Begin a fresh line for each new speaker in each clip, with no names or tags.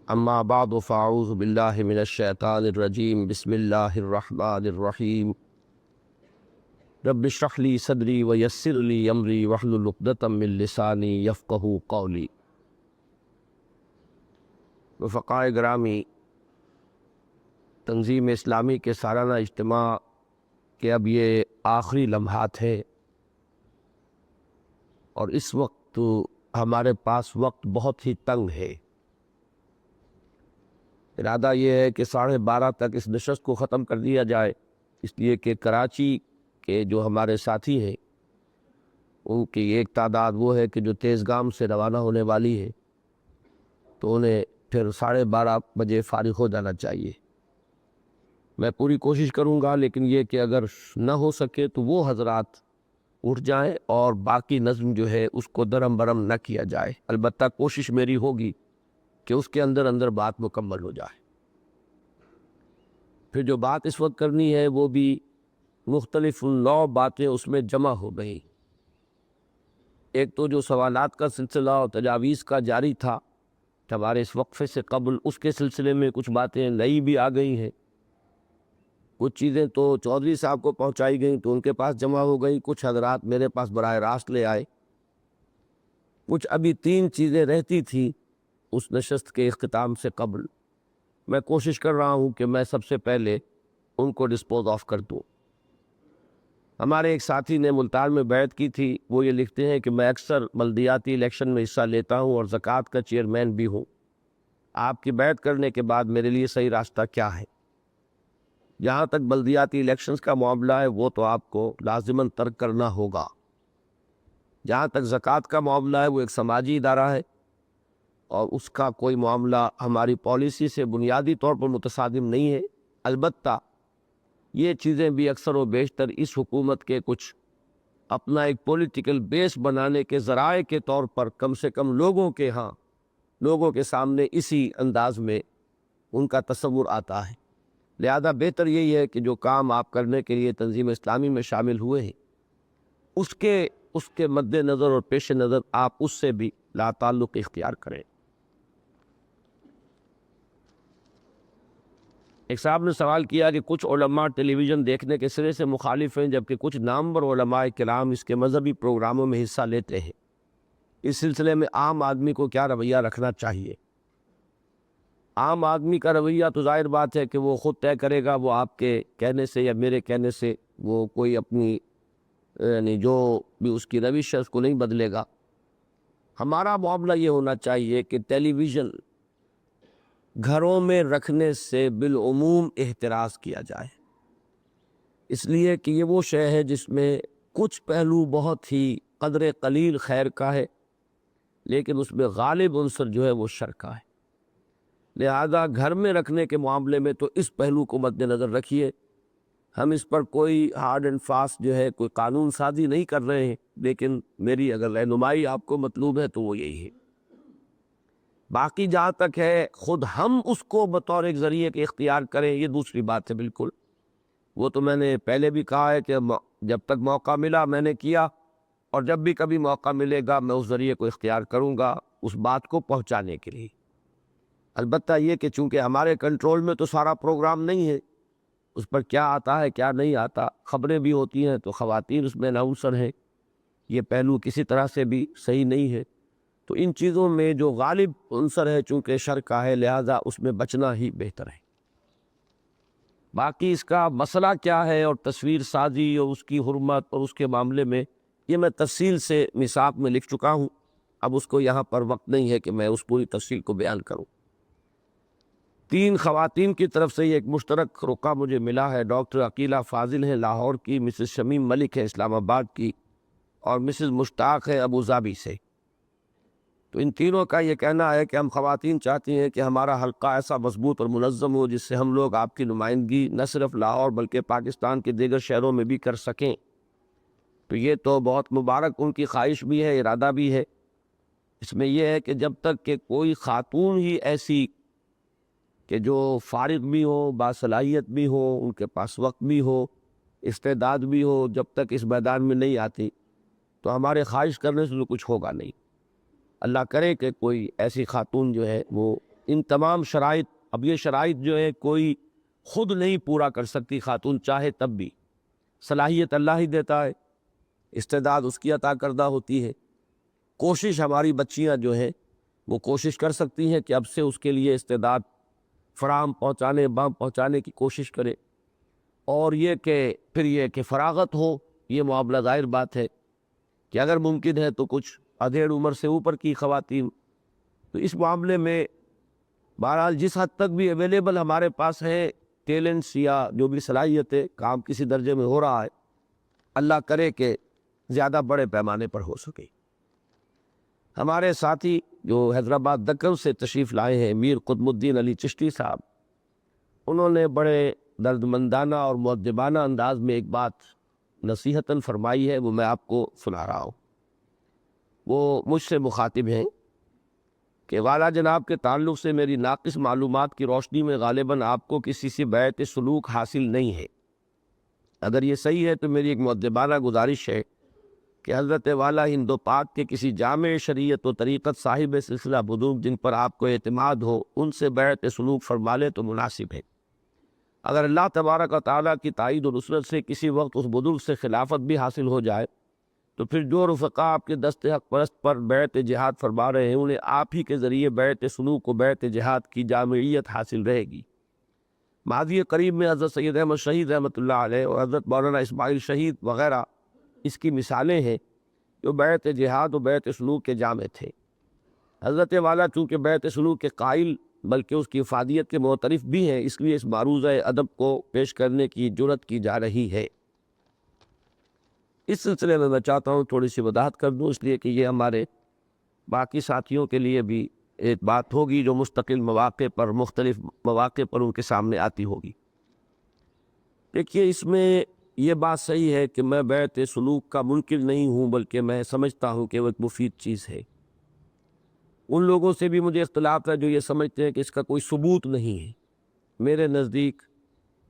اما بعد فاعوذ باللہ من الشیطان الرجیم بسم اللہ الرحمن الرحیم رب اشرح لی صدری ویسر لی امری واحلل عقدۃ من لسانی یفقہوا قولی۔ رفقائے گرامی، تنظیم اسلامی کے سالانہ اجتماع کے اب یہ آخری لمحات ہیں، اور اس وقت ہمارے پاس وقت بہت ہی تنگ ہے۔ ارادہ یہ ہے کہ 12:30 تک اس نشست کو ختم کر دیا جائے، اس لیے کہ کراچی کے جو ہمارے ساتھی ہیں ان کی ایک تعداد وہ ہے کہ جو تیز گام سے روانہ ہونے والی ہے، تو انہیں پھر 12:30 بجے فارغ ہو جانا چاہیے۔ میں پوری کوشش کروں گا، لیکن یہ کہ اگر نہ ہو سکے تو وہ حضرات اٹھ جائیں اور باقی نظم جو ہے اس کو درم برم نہ کیا جائے۔ البتہ کوشش میری ہوگی کہ اس کے اندر بات مکمل ہو جائے۔ پھر جو بات اس وقت کرنی ہے وہ بھی مختلف نوع باتیں اس میں جمع ہو گئیں۔ ایک تو جو سوالات کا سلسلہ اور تجاویز کا جاری تھا ہمارے اس وقفے سے قبل، اس کے سلسلے میں کچھ باتیں نئی بھی آ گئی ہیں۔ کچھ چیزیں تو چودھری صاحب کو پہنچائی گئیں تو ان کے پاس جمع ہو گئی، کچھ حضرات میرے پاس براہ راست لے آئے۔ کچھ ابھی 3 چیزیں رہتی تھیں اس نشست کے اختتام سے قبل، میں کوشش کر رہا ہوں کہ میں سب سے پہلے ان کو ڈسپوز آف کر دوں۔ ہمارے ایک ساتھی نے ملتان میں بیعت کی تھی، وہ یہ لکھتے ہیں کہ میں اکثر بلدیاتی الیکشن میں حصہ لیتا ہوں اور زکوٰۃ کا چیئرمین بھی ہوں۔ آپ کی بیعت کرنے کے بعد میرے لیے صحیح راستہ کیا ہے؟ جہاں تک بلدیاتی الیکشنز کا معاملہ ہے وہ تو آپ کو لازماً ترک کرنا ہوگا۔ جہاں تک زکوٰۃ کا معاملہ ہے وہ ایک سماجی ادارہ ہے اور اس کا کوئی معاملہ ہماری پالیسی سے بنیادی طور پر متصادم نہیں ہے۔ البتہ یہ چیزیں بھی اکثر و بیشتر اس حکومت کے کچھ اپنا ایک پولیٹیکل بیس بنانے کے ذرائع کے طور پر کم سے کم لوگوں کے سامنے اسی انداز میں ان کا تصور آتا ہے۔ لہذا بہتر یہی ہے کہ جو کام آپ کرنے کے لیے تنظیم اسلامی میں شامل ہوئے ہیں اس کے مد نظر اور پیش نظر آپ اس سے بھی لا تعلق اختیار کریں۔ ایک صاحب نے سوال کیا کہ کچھ علماء ٹیلی ویژن دیکھنے کے سرے سے مخالف ہیں، جبکہ کچھ نامور علماء کرام اس کے مذہبی پروگراموں میں حصہ لیتے ہیں۔ اس سلسلے میں عام آدمی کو کیا رویہ رکھنا چاہیے؟ عام آدمی کا رویہ تو ظاہر بات ہے کہ وہ خود طے کرے گا، وہ آپ کے کہنے سے یا میرے کہنے سے وہ کوئی اپنی یعنی جو بھی اس کی روش ہے اس کو نہیں بدلے گا۔ ہمارا معاملہ یہ ہونا چاہیے کہ ٹیلی ویژن گھروں میں رکھنے سے بالعموم احتراز کیا جائے، اس لیے کہ یہ وہ شے ہے جس میں کچھ پہلو بہت ہی قدر قلیل خیر کا ہے، لیکن اس میں غالب عنصر جو ہے وہ شر کا ہے۔ لہذا گھر میں رکھنے کے معاملے میں تو اس پہلو کو مد نظر رکھیے۔ ہم اس پر کوئی ہارڈ اینڈ فاسٹ جو ہے کوئی قانون سازی نہیں کر رہے ہیں، لیکن میری اگر رہنمائی آپ کو مطلوب ہے تو وہ یہی ہے۔ باقی جہاں تک ہے خود ہم اس کو بطور ایک ذریعے کے اختیار کریں، یہ دوسری بات ہے بالکل۔ وہ تو میں نے پہلے بھی کہا ہے کہ جب تک موقع ملا میں نے کیا، اور جب بھی کبھی موقع ملے گا میں اس ذریعے کو اختیار کروں گا اس بات کو پہنچانے کے لیے۔ البتہ یہ کہ چونکہ ہمارے کنٹرول میں تو سارا پروگرام نہیں ہے، اس پر کیا آتا ہے کیا نہیں آتا، خبریں بھی ہوتی ہیں تو خواتین اس میں اناؤنسر ہیں، یہ پہلو کسی طرح سے بھی صحیح نہیں ہے۔ تو ان چیزوں میں جو غالب عنصر ہے چونکہ شر کا ہے، لہذا اس میں بچنا ہی بہتر ہے۔ باقی اس کا مسئلہ کیا ہے اور تصویر سازی اور اس کی حرمت اور اس کے معاملے میں یہ میں تفصیل سے مصاف میں لکھ چکا ہوں، اب اس کو یہاں پر وقت نہیں ہے کہ میں اس پوری تفصیل کو بیان کروں۔ 3 خواتین کی طرف سے یہ ایک مشترک رقعہ مجھے ملا ہے۔ ڈاکٹر عقیلہ فاضل ہیں لاہور کی، مسز شمیم ملک ہے اسلام آباد کی، اور مسز مشتاق ہے ابوظہبی سے۔ تو ان تینوں کا یہ کہنا ہے کہ ہم خواتین چاہتی ہیں کہ ہمارا حلقہ ایسا مضبوط اور منظم ہو جس سے ہم لوگ آپ کی نمائندگی نہ صرف لاہور بلکہ پاکستان کے دیگر شہروں میں بھی کر سکیں۔ تو یہ تو بہت مبارک ان کی خواہش بھی ہے، ارادہ بھی ہے۔ اس میں یہ ہے کہ جب تک کہ کوئی خاتون ہی ایسی کہ جو فارغ بھی ہو، باصلاحیت بھی ہو، ان کے پاس وقت بھی ہو، استعداد بھی ہو، جب تک اس میدان میں نہیں آتی تو ہمارے خواہش کرنے سے تو کچھ ہوگا نہیں۔ اللہ کرے کہ کوئی ایسی خاتون جو ہے وہ ان تمام شرائط، اب یہ شرائط جو ہے کوئی خود نہیں پورا کر سکتی خاتون، چاہے تب بھی صلاحیت اللہ ہی دیتا ہے، استعداد اس کی عطا کردہ ہوتی ہے۔ کوشش ہماری بچیاں جو ہیں وہ کوشش کر سکتی ہیں کہ اب سے اس کے لیے استعداد فراہم پہنچانے کی کوشش کرے، اور یہ کہ پھر یہ کہ فراغت ہو، یہ معاملہ ظاہر بات ہے کہ اگر ممکن ہے تو کچھ ادھیڑ عمر سے اوپر کی خواتین، تو اس معاملے میں بہرحال جس حد تک بھی اویلیبل ہمارے پاس ہے ٹیلنٹس یا جو بھی صلاحیت ہے، کام کسی درجے میں ہو رہا ہے، اللہ کرے کہ زیادہ بڑے پیمانے پر ہو سکے۔ ہمارے ساتھی جو حیدرآباد دکن سے تشریف لائے ہیں میر قطب الدین علی چشتی صاحب، انہوں نے بڑے دردمندانہ اور مؤدبانہ انداز میں ایک بات نصیحتاً فرمائی ہے، وہ میں آپ کو سنا رہا ہوں۔ وہ مجھ سے مخاطب ہیں کہ والا جناب کے تعلق سے میری ناقص معلومات کی روشنی میں غالباً آپ کو کسی سے بیعت سلوک حاصل نہیں ہے۔ اگر یہ صحیح ہے تو میری ایک مؤدبانہ گزارش ہے کہ حضرت والا ہند و پاک کے کسی جامع شریعت و طریقت صاحب سلسلہ بزرگ جن پر آپ کو اعتماد ہو، ان سے بیعت سلوک فرما لے تو مناسب ہے۔ اگر اللہ تبارک و تعالیٰ کی تائید و نصرت سے کسی وقت اس بزرگ سے خلافت بھی حاصل ہو جائے تو پھر جو رفقا آپ کے دست حق پرست پر بیعت جہاد فرما رہے ہیں، انہیں آپ ہی کے ذریعے بیعت سلوک و بیعت جہاد کی جامعیت حاصل رہے گی۔ ماضی قریب میں حضرت سید احمد شہید رحمۃ اللہ علیہ اور حضرت مولانا اسماعیل شہید وغیرہ اس کی مثالیں ہیں جو بیعت جہاد و بیعت سلوک کے جامع تھے۔ حضرت والا چونکہ بیعت سلوک کے قائل بلکہ اس کی افادیت کے معترف بھی ہیں، اس لیے اس معروضہ ادب کو پیش کرنے کی جرت کی جا رہی ہے۔ اس سلسلے میں چاہتا ہوں تھوڑی سی وضاحت کر دوں، اس لیے کہ یہ ہمارے باقی ساتھیوں کے لیے بھی ایک بات ہوگی جو مستقل مواقع پر، مختلف مواقع پر ان کے سامنے آتی ہوگی۔ دیکھیے، اس میں یہ بات صحیح ہے کہ میں بیعت سلوک کا منکر نہیں ہوں، بلکہ میں سمجھتا ہوں کہ وہ ایک مفید چیز ہے۔ ان لوگوں سے بھی مجھے اختلاف ہے جو یہ سمجھتے ہیں کہ اس کا کوئی ثبوت نہیں ہے۔ میرے نزدیک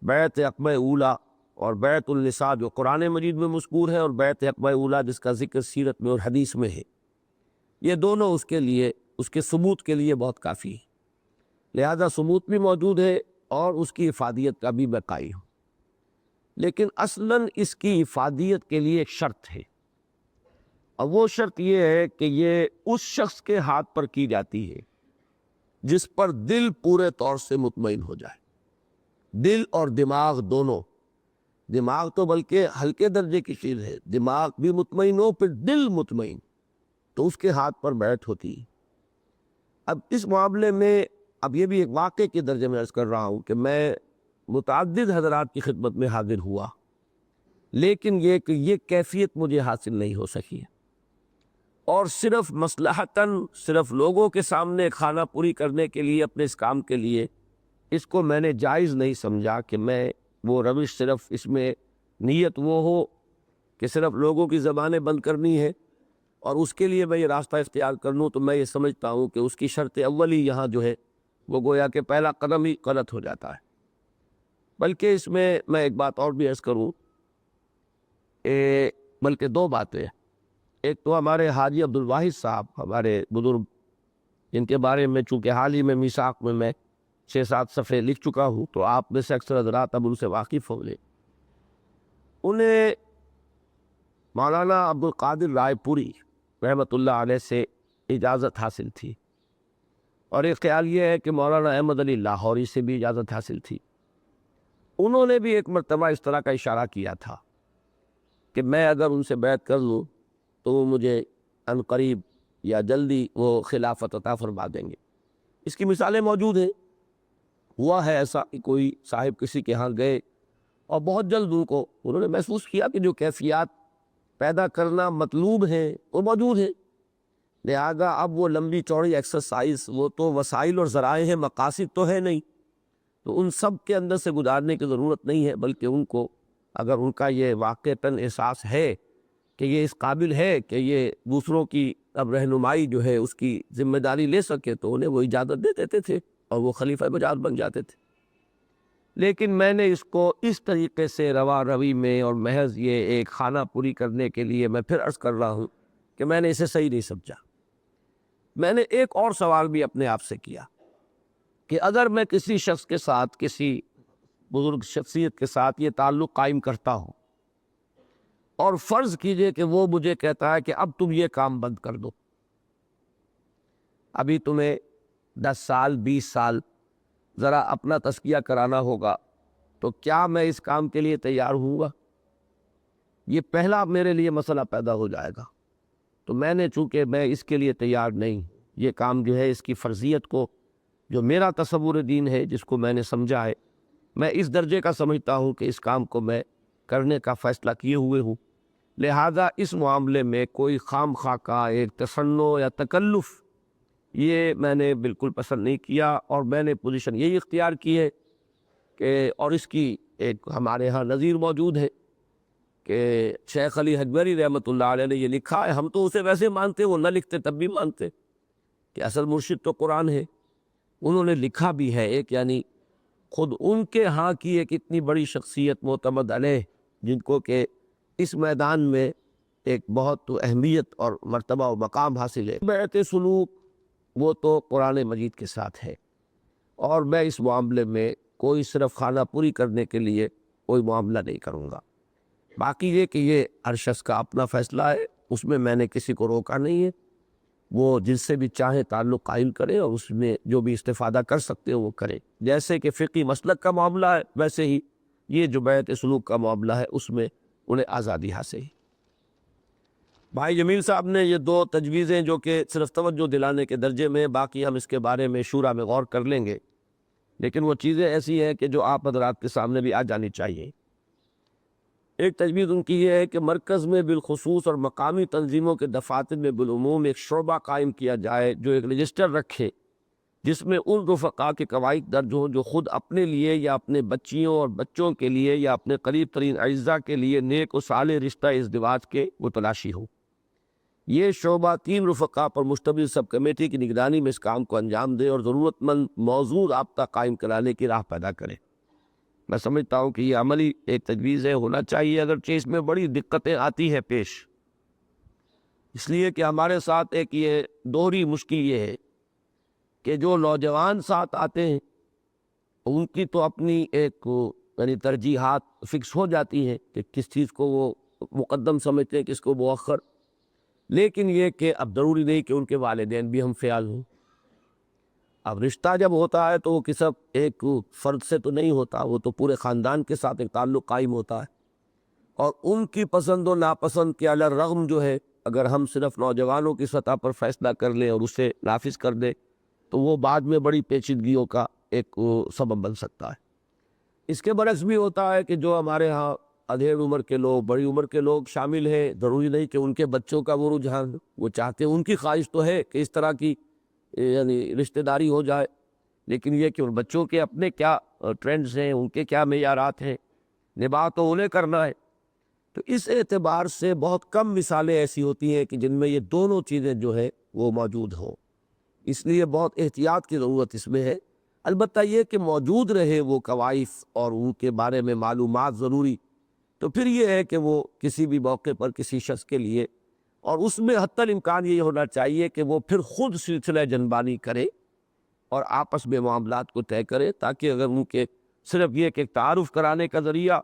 بیعت عقبہ اولیٰ اور بیعت النساء جو قرآن مجید میں مذکور ہے، اور بیعت عقبہ اولیٰ جس کا ذکر سیرت میں اور حدیث میں ہے، یہ دونوں اس کے لیے، اس کے ثبوت کے لیے بہت کافی ہے۔ لہذا ثبوت بھی موجود ہے اور اس کی افادیت کا بھی میں قائل ہوں۔ لیکن اصلاً اس کی افادیت کے لیے ایک شرط ہے، اور وہ شرط یہ ہے کہ یہ اس شخص کے ہاتھ پر کی جاتی ہے جس پر دل پورے طور سے مطمئن ہو جائے۔ دل اور دماغ دونوں، دماغ تو بلکہ ہلکے درجے کی چیز ہے، دماغ بھی مطمئن ہو پھر دل مطمئن، تو اس کے ہاتھ پر بیعت ہوتی ہے۔ اب اس معاملے میں اب یہ بھی ایک واقعے کے درجے میں عرض کر رہا ہوں کہ میں متعدد حضرات کی خدمت میں حاضر ہوا، لیکن یہ کہ یہ کیفیت مجھے حاصل نہیں ہو سکی ہے، اور صرف مصلحتاً، صرف لوگوں کے سامنے خانہ پوری کرنے کے لیے، اپنے اس کام کے لیے اس کو میں نے جائز نہیں سمجھا کہ میں وہ روش، صرف اس میں نیت وہ ہو کہ صرف لوگوں کی زبانیں بند کرنی ہے اور اس کے لیے میں یہ راستہ اختیار کر لوں، تو میں یہ سمجھتا ہوں کہ اس کی شرط اول ہی یہاں جو ہے وہ گویا کہ پہلا قدم ہی غلط ہو جاتا ہے۔ بلکہ اس میں ایک بات اور بھی عرض کروں، بلکہ دو باتیں۔ ایک تو ہمارے حاجی عبدالواحد صاحب، ہمارے بزرگ، جن کے بارے میں چونکہ حال ہی میں میثاق میں 6-7 صفحے لکھ چکا ہوں، تو آپ میں سے اکثر حضرات اب ان سے واقف ہوں گے۔ انہیں مولانا عبدالقادر رائے پوری رحمۃ اللہ علیہ سے اجازت حاصل تھی، اور ایک خیال یہ ہے کہ مولانا احمد علی لاہوری سے بھی اجازت حاصل تھی۔ انہوں نے بھی ایک مرتبہ اس طرح کا اشارہ کیا تھا کہ میں اگر ان سے بیعت کر لوں تو وہ مجھے عنقریب یا جلدی وہ خلافت عطا فرما دیں گے۔ اس کی مثالیں موجود ہیں۔ ہوا ہے ایسا کہ کوئی صاحب کسی کے ہاں گئے اور بہت جلد انہوں نے محسوس کیا کہ جو کیفیات پیدا کرنا مطلوب ہیں وہ موجود ہیں، لہذا اب وہ لمبی چوڑی ایکسرسائز، وہ تو وسائل اور ذرائع ہیں، مقاصد تو ہے نہیں، تو ان سب کے اندر سے گزارنے کی ضرورت نہیں ہے، بلکہ ان کو اگر ان کا یہ واقعتاً احساس ہے کہ یہ اس قابل ہے کہ یہ دوسروں کی اب رہنمائی جو ہے اس کی ذمہ داری لے سکے، تو انہیں وہ اجازت دے دیتے تھے اور وہ خلیفہ بجات بن جاتے تھے۔ لیکن میں نے اس کو اس طریقے سے روا روی میں اور محض یہ ایک خانہ پوری کرنے کے لیے، میں پھر عرض کر رہا ہوں کہ میں نے اسے صحیح نہیں سمجھا۔ میں نے ایک اور سوال بھی اپنے آپ سے کیا کہ اگر میں کسی شخص کے ساتھ، کسی بزرگ شخصیت کے ساتھ یہ تعلق قائم کرتا ہوں اور فرض کیجئے کہ وہ مجھے کہتا ہے کہ اب تم یہ کام بند کر دو، ابھی تمہیں 10 سال 20 سال ذرا اپنا تزکیہ کرانا ہوگا، تو کیا میں اس کام کے لیے تیار ہوں گا؟ یہ پہلا میرے لیے مسئلہ پیدا ہو جائے گا۔ تو میں نے چونکہ میں اس کے لیے تیار نہیں، یہ کام جو ہے اس کی فرضیت کو، جو میرا تصور دین ہے جس کو میں نے سمجھا ہے، میں اس درجے کا سمجھتا ہوں کہ اس کام کو میں کرنے کا فیصلہ کیے ہوئے ہوں، لہذا اس معاملے میں کوئی خام خواہ کا ایک تصنع یا تکلف یہ میں نے بالکل پسند نہیں کیا، اور میں نے پوزیشن یہی اختیار کی ہے کہ، اور اس کی ایک ہمارے ہاں نظیر موجود ہے کہ شیخ علی حجویری رحمۃ اللہ علیہ نے یہ لکھا ہے، ہم تو اسے ویسے مانتے، وہ نہ لکھتے تب بھی مانتے کہ اصل مرشد تو قرآن ہے۔ انہوں نے لکھا بھی ہے ایک، یعنی خود ان کے ہاں کی ایک اتنی بڑی شخصیت معتمد علیہ، جن کو کہ اس میدان میں ایک بہت اہمیت اور مرتبہ و مقام حاصل ہے، بیعت سلوک وہ تو قرآن مجید کے ساتھ ہے، اور میں اس معاملے میں کوئی صرف خانہ پوری کرنے کے لیے کوئی معاملہ نہیں کروں گا۔ باقی یہ کہ یہ ہر شخص کا اپنا فیصلہ ہے، اس میں میں نے کسی کو روکا نہیں ہے، وہ جس سے بھی چاہے تعلق قائم کرے اور اس میں جو بھی استفادہ کر سکتے ہو وہ کرے۔ جیسے کہ فقی مسلک کا معاملہ ہے، ویسے ہی یہ جو بیعت سلوک کا معاملہ ہے اس میں انہیں آزادی حاصل ہے۔ بھائی جمیل صاحب نے یہ 2 تجویزیں جو کہ صرف توجہ دلانے کے درجے میں، باقی ہم اس کے بارے میں شورا میں غور کر لیں گے، لیکن وہ چیزیں ایسی ہیں کہ جو آپ حضرات کے سامنے بھی آ جانی چاہیے۔ ایک تجویز ان کی یہ ہے کہ مرکز میں بالخصوص اور مقامی تنظیموں کے دفاتر میں بالعموم ایک شعبہ قائم کیا جائے جو ایک رجسٹر رکھے، جس میں ان رفقا کے قواعد درج ہوں جو خود اپنے لیے یا اپنے بچیوں اور بچوں کے لیے یا اپنے قریب ترین اعزاء کے لیے نیک و صالح رشتہ ازدواج کے متلاشی ہو۔ یہ شعبہ 3 رفقا پر مشتمل سب کمیٹی کی نگرانی میں اس کام کو انجام دے اور ضرورت مند موضوع رابطہ قائم کرانے کی راہ پیدا کرے۔ میں سمجھتا ہوں کہ یہ عملی ایک تجویز ہے، ہونا چاہیے، اگرچہ اس میں بڑی دقتیں آتی ہیں پیش، اس لیے کہ ہمارے ساتھ ایک یہ دوہری مشکل یہ ہے کہ جو نوجوان ساتھ آتے ہیں ان کی تو اپنی ایک یعنی ترجیحات فکس ہو جاتی ہیں کہ کس چیز کو وہ مقدم سمجھتے ہیں، کس کو مؤخر، لیکن یہ کہ اب ضروری نہیں کہ ان کے والدین بھی ہم فعال ہوں۔ اب رشتہ جب ہوتا ہے تو وہ کسی ایک فرد سے تو نہیں ہوتا، وہ تو پورے خاندان کے ساتھ ایک تعلق قائم ہوتا ہے، اور ان کی پسند و ناپسند کے علی الرغم جو ہے، اگر ہم صرف نوجوانوں کی سطح پر فیصلہ کر لیں اور اسے نافذ کر دیں تو وہ بعد میں بڑی پیچیدگیوں کا ایک سبب بن سکتا ہے۔ اس کے برعکس بھی ہوتا ہے کہ جو ہمارے ہاں ادھیڑ عمر کے لوگ، بڑی عمر کے لوگ شامل ہیں، ضروری نہیں کہ ان کے بچوں کا وہ رجحان، وہ چاہتے ہیں، ان کی خواہش تو ہے کہ اس طرح کی یعنی رشتہ داری ہو جائے، لیکن یہ کہ ان بچوں کے اپنے کیا ٹرینڈز ہیں، ان کے کیا معیارات ہیں، نباہ تو انہیں کرنا ہے۔ تو اس اعتبار سے بہت کم مثالیں ایسی ہوتی ہیں کہ جن میں یہ دونوں چیزیں جو ہے وہ موجود ہوں، اس لیے بہت احتیاط کی ضرورت اس میں ہے۔ البتہ یہ کہ موجود رہے وہ قوائف اور ان کے بارے میں معلومات ضروری، تو پھر یہ ہے کہ وہ کسی بھی موقع پر کسی شخص کے لیے، اور اس میں حتی الامکان یہ ہونا چاہیے کہ وہ پھر خود سلسلہ جنبانی کرے اور آپس میں معاملات کو طے کرے، تاکہ اگر ان کے صرف یہ کہ ایک تعارف کرانے کا ذریعہ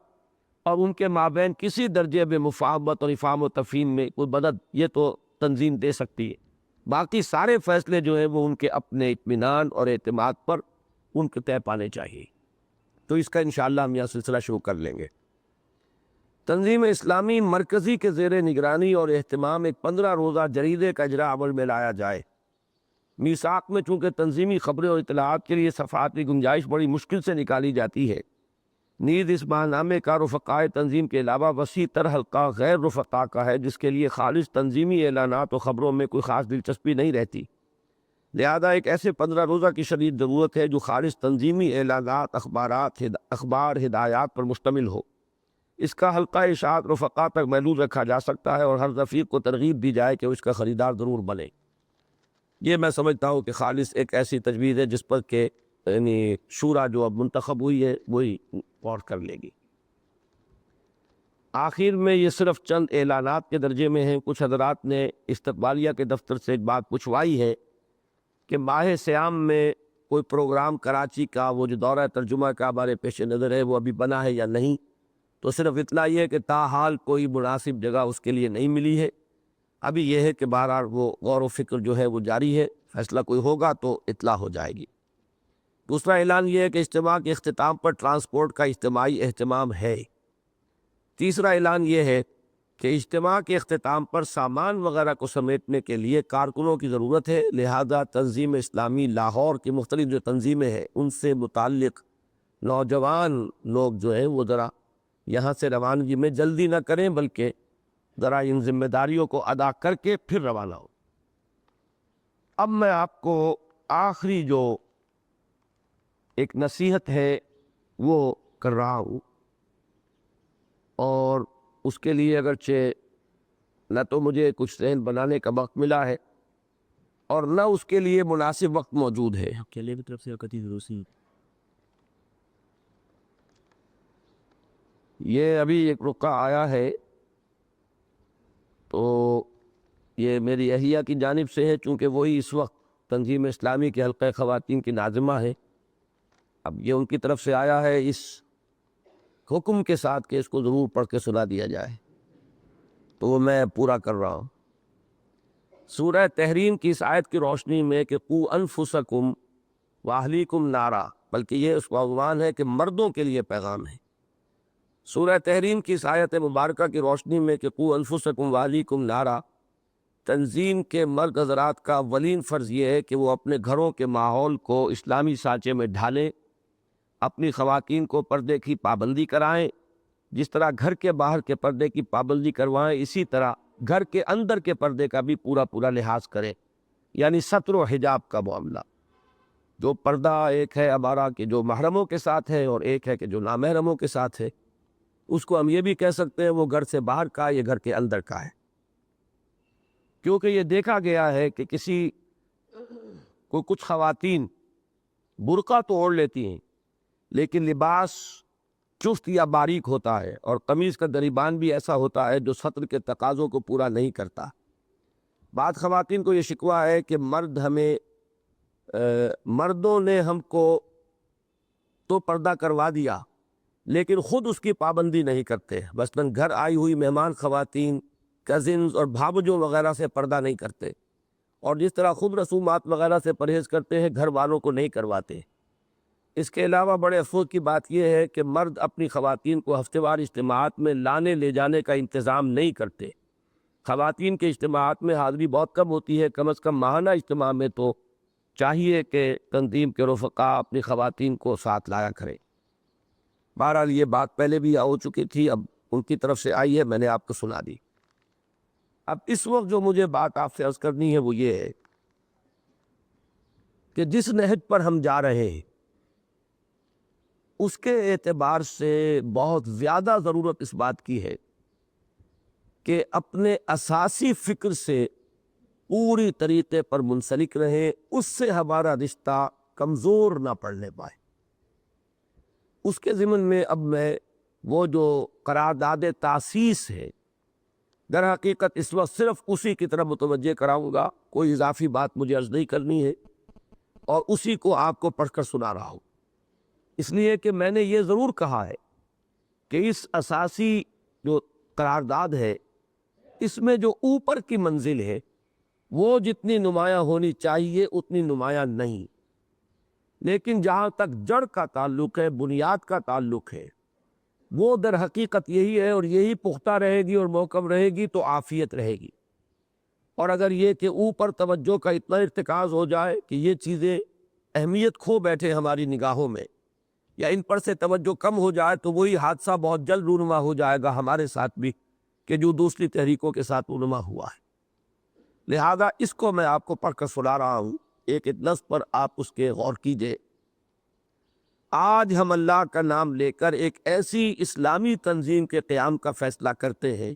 اور ان کے مابین کسی درجے میں مفاہمت اور افہام و تفہیم میں کوئی مدد یہ تو تنظیم دے سکتی ہے، باقی سارے فیصلے جو ہیں وہ ان کے اپنے اطمینان اور اعتماد پر ان کے طے پانے چاہیے۔ تو اس کا انشاءاللہ ہم یہاں سلسلہ شروع کر لیں گے۔ تنظیم اسلامی مرکزی کے زیر نگرانی اور اہتمام ایک 15 روزہ جریدے کا اجرا عمل میں لایا جائے۔ میثاق میں چونکہ تنظیمی خبریں اور اطلاعات کے لیے صفحات کی گنجائش بڑی مشکل سے نکالی جاتی ہے، نیز اس ماہنامے کا رفقائے تنظیم کے علاوہ وسیع تر حلقہ غیر رفقا کا ہے، جس کے لیے خالص تنظیمی اعلانات و خبروں میں کوئی خاص دلچسپی نہیں رہتی، لہذا ایک ایسے 15 روزہ کی شدید ضرورت ہے جو خالص تنظیمی اعلانات، اخبار ہدایات پر مشتمل ہو۔ اس کا حلقہ اشاعت رفقا تک محدود رکھا جا سکتا ہے، اور ہر رفیق کو ترغیب دی جائے کہ وہ اس کا خریدار ضرور بنے۔ یہ میں سمجھتا ہوں کہ خالص ایک ایسی تجویز ہے جس پر کہ یعنی شورا جو اب منتخب ہوئی ہے وہی غور کر لے گی۔ آخر میں یہ صرف چند اعلانات کے درجے میں ہیں۔ کچھ حضرات نے استقبالیہ کے دفتر سے ایک بات پوچھوائی ہے کہ ماہ سیام میں کوئی پروگرام کراچی کا وہ جو دورہ ترجمہ کا ہمارے پیش نظر ہے وہ ابھی بنا ہے یا نہیں، تو صرف اطلاع یہ ہے کہ تاحال کوئی مناسب جگہ اس کے لیے نہیں ملی ہے۔ ابھی یہ ہے کہ بہرحال وہ غور و فکر جو ہے وہ جاری ہے، فیصلہ کوئی ہوگا تو اطلاع ہو جائے گی۔ دوسرا اعلان یہ ہے کہ اجتماع کے اختتام پر ٹرانسپورٹ کا اجتماعی اہتمام ہے۔ تیسرا اعلان یہ ہے کہ اجتماع کے اختتام پر سامان وغیرہ کو سمیٹنے کے لیے کارکنوں کی ضرورت ہے، لہذا تنظیم اسلامی لاہور کی مختلف جو تنظیمیں ہیں ان سے متعلق نوجوان لوگ جو ہیں وہ ذرا یہاں سے روانگی میں جلدی نہ کریں، بلکہ ذرا ان ذمہ داریوں کو ادا کر کے پھر روانہ ہو۔ اب میں آپ کو آخری جو ایک نصیحت ہے وہ کر رہا ہوں، اور اس کے لیے اگرچہ نہ تو مجھے کچھ ذہن بنانے کا وقت ملا ہے اور نہ اس کے لیے مناسب وقت موجود ہے۔
اکیلے کی طرف سے قطعی ضروری
یہ ابھی ایک رکہ آیا ہے تو یہ میری اہلیہ کی جانب سے ہے، چونکہ وہی اس وقت تنظیم اسلامی کے حلقہ خواتین کی ناظمہ ہے۔ اب یہ ان کی طرف سے آیا ہے اس حکم کے ساتھ کہ اس کو ضرور پڑھ کے سنا دیا جائے، تو وہ میں پورا کر رہا ہوں۔ سورہ تحریم کی اس آیت کی روشنی میں کہ قو انفسکم واہلیکم نارا، بلکہ یہ اس کا عنوان ہے کہ مردوں کے لیے پیغام ہے۔ سورہ تحریم کی اس آیت مبارکہ کی روشنی میں کہ قو انفسکم واہلیکم نارا، تنظیم کے مرد حضرات کا اولین فرض یہ ہے کہ وہ اپنے گھروں کے ماحول کو اسلامی سانچے میں ڈھالیں، اپنی خواتین کو پردے کی پابندی کرائیں، جس طرح گھر کے باہر کے پردے کی پابندی کروائیں اسی طرح گھر کے اندر کے پردے کا بھی پورا لحاظ کریں، یعنی ستر و حجاب کا معاملہ۔ جو پردہ ایک ہے ہمارا کہ جو محرموں کے ساتھ ہے، اور ایک ہے کہ جو نامحرموں کے ساتھ ہے، اس کو ہم یہ بھی کہہ سکتے ہیں وہ گھر سے باہر کا یہ گھر کے اندر کا ہے، کیونکہ یہ دیکھا گیا ہے کہ کچھ خواتین برقع تو اوڑھ لیتی ہیں لیکن لباس چست یا باریک ہوتا ہے، اور قمیض کا دریبان بھی ایسا ہوتا ہے جو سطر کے تقاضوں کو پورا نہیں کرتا۔ بعض خواتین کو یہ شکوہ ہے کہ مردوں نے ہم کو تو پردہ کروا دیا لیکن خود اس کی پابندی نہیں کرتے، مثلاً گھر آئی ہوئی مہمان خواتین کزنز اور بھابجوں وغیرہ سے پردہ نہیں کرتے، اور جس طرح خود رسومات وغیرہ سے پرہیز کرتے ہیں گھر والوں کو نہیں کرواتے۔ اس کے علاوہ بڑے افسوس کی بات یہ ہے کہ مرد اپنی خواتین کو ہفتے وار اجتماعات میں لانے لے جانے کا انتظام نہیں کرتے۔ خواتین کے اجتماعات میں حاضری بہت کم ہوتی ہے، کم از کم ماہانہ اجتماع میں تو چاہیے کہ تنظیم کے رفقا اپنی خواتین کو ساتھ لایا کریں۔ بہرحال یہ بات پہلے بھی ہو چکی تھی، اب ان کی طرف سے آئی ہے، میں نے آپ کو سنا دی۔ اب اس وقت جو مجھے بات آپ سے عرض کرنی ہے وہ یہ ہے کہ جس نہج پر ہم جا رہے ہیں اس کے اعتبار سے بہت زیادہ ضرورت اس بات کی ہے کہ اپنے اساسی فکر سے پوری طریقے پر منسلک رہیں، اس سے ہمارا رشتہ کمزور نہ پڑنے پائے۔ اس کے ضمن میں اب میں وہ جو قرارداد تاسیس ہے در حقیقت اس وقت صرف اسی کی طرف متوجہ کراؤں گا، کوئی اضافی بات مجھے عرض نہیں کرنی ہے، اور اسی کو آپ کو پڑھ کر سنا رہا ہوں، اس لیے کہ میں نے یہ ضرور کہا ہے کہ اس اساسی جو قرارداد ہے اس میں جو اوپر کی منزل ہے وہ جتنی نمایاں ہونی چاہیے اتنی نمایاں نہیں، لیکن جہاں تک جڑ کا تعلق ہے، بنیاد کا تعلق ہے، وہ در حقیقت یہی ہے، اور یہی پختہ رہے گی اور محکم رہے گی تو عافیت رہے گی۔ اور اگر یہ کہ اوپر توجہ کا اتنا ارتکاز ہو جائے کہ یہ چیزیں اہمیت کھو بیٹھے ہماری نگاہوں میں، یا ان پر سے توجہ کم ہو جائے، تو وہی حادثہ بہت جلد رونما ہو جائے گا ہمارے ساتھ بھی کہ جو دوسری تحریکوں کے ساتھ رونما ہوا ہے۔ لہذا اس کو میں آپ کو پڑھ کر سنا رہا ہوں، ایک لفظ پر آپ اس کے غور کیجئے۔ آج ہم اللہ کا نام لے کر ایک ایسی اسلامی تنظیم کے قیام کا فیصلہ کرتے ہیں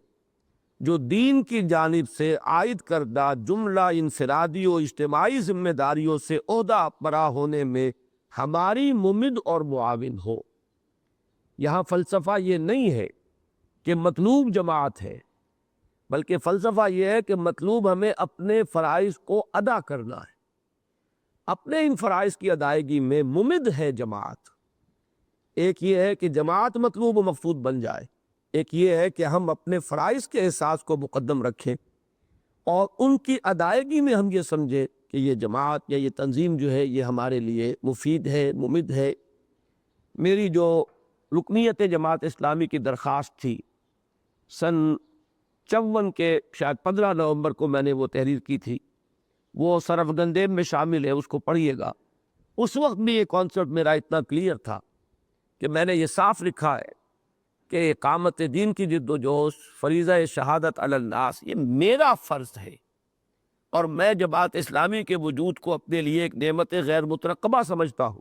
جو دین کی جانب سے عائد کردہ جملہ انفرادی و اجتماعی ذمہ داریوں سے عہدہ برا ہونے میں ہماری ممد اور معاون ہو۔ یہاں فلسفہ یہ نہیں ہے کہ مطلوب جماعت ہے، بلکہ فلسفہ یہ ہے کہ مطلوب ہمیں اپنے فرائض کو ادا کرنا ہے۔ اپنے ان فرائض کی ادائیگی میں ممد ہے جماعت۔ ایک یہ ہے کہ جماعت مطلوب و مقصود بن جائے، ایک یہ ہے کہ ہم اپنے فرائض کے احساس کو مقدم رکھیں اور ان کی ادائیگی میں ہم یہ سمجھیں کہ یہ جماعت یا یہ تنظیم جو ہے یہ ہمارے لیے مفید ہے، ممد ہے۔ میری جو رکنیت جماعت اسلامی کی درخواست تھی سن 54 کے شاید 15 نومبر کو میں نے وہ تحریر کی تھی، وہ سرفگندیب میں شامل ہے، اس کو پڑھیے گا۔ اس وقت بھی یہ کانسیپٹ میرا اتنا کلیئر تھا کہ میں نے یہ صاف لکھا ہے کہ اقامت دین کی جد و جوش، فریضہ شہادت علی الناس، یہ میرا فرض ہے، اور میں جماعت اسلامی کے وجود کو اپنے لیے ایک نعمت غیر مترقبہ سمجھتا ہوں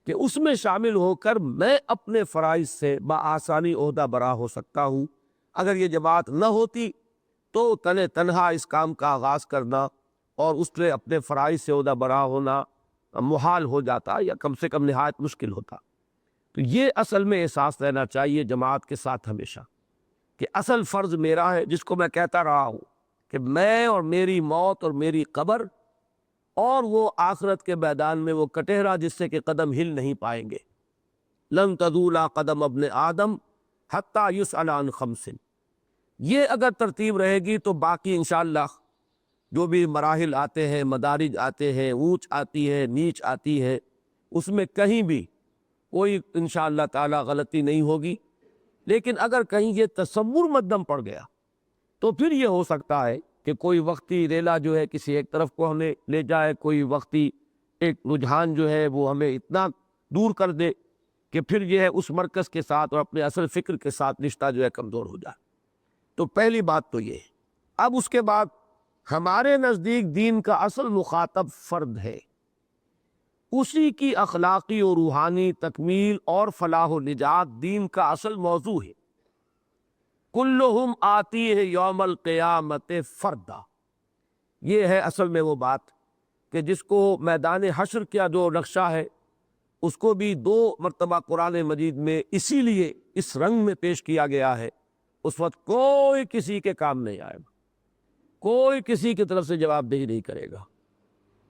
کہ اس میں شامل ہو کر میں اپنے فرائض سے بآسانی عہدہ برا ہو سکتا ہوں۔ اگر یہ جماعت نہ ہوتی تو تنہ تنہا اس کام کا آغاز کرنا اور اس سے اپنے فرائض سے عہدہ برا ہونا محال ہو جاتا، یا کم سے کم نہایت مشکل ہوتا۔ تو یہ اصل میں احساس رہنا چاہیے جماعت کے ساتھ ہمیشہ کہ اصل فرض میرا ہے، جس کو میں کہتا رہا ہوں کہ میں اور میری موت اور میری قبر اور وہ آخرت کے میدان میں وہ کٹہرا جس سے کہ قدم ہل نہیں پائیں گے، لن تزول قدم ابن آدم حتی یسأل عن خمس، یہ اگر ترتیب رہے گی تو باقی انشاءاللہ جو بھی مراحل آتے ہیں، مدارج آتے ہیں، اونچ آتی ہے، نیچ آتی ہے، اس میں کہیں بھی کوئی انشاءاللہ تعالی غلطی نہیں ہوگی۔ لیکن اگر کہیں یہ تصور مدم پڑ گیا تو پھر یہ ہو سکتا ہے کہ کوئی وقتی ریلا جو ہے کسی ایک طرف کو ہمیں لے جائے، کوئی وقتی ایک رجحان جو ہے وہ ہمیں اتنا دور کر دے کہ پھر یہ ہے اس مرکز کے ساتھ اور اپنے اصل فکر کے ساتھ رشتہ جو ہے کمزور ہو جائے۔ تو پہلی بات تو یہ ہے۔ اب اس کے بعد ہمارے نزدیک دین کا اصل مخاطب فرد ہے، اسی کی اخلاقی و روحانی تکمیل اور فلاح و نجات دین کا اصل موضوع ہے۔ کلہم آتی ہے یوم القیامت فردا، یہ ہے اصل میں وہ بات کہ جس کو میدان حشر کا جو نقشہ ہے اس کو بھی 2 مرتبہ قرآن مجید میں اسی لیے اس رنگ میں پیش کیا گیا ہے۔ اس وقت کوئی کسی کے کام نہیں آئے گا، کوئی کسی کی طرف سے جواب دہی نہیں کرے گا۔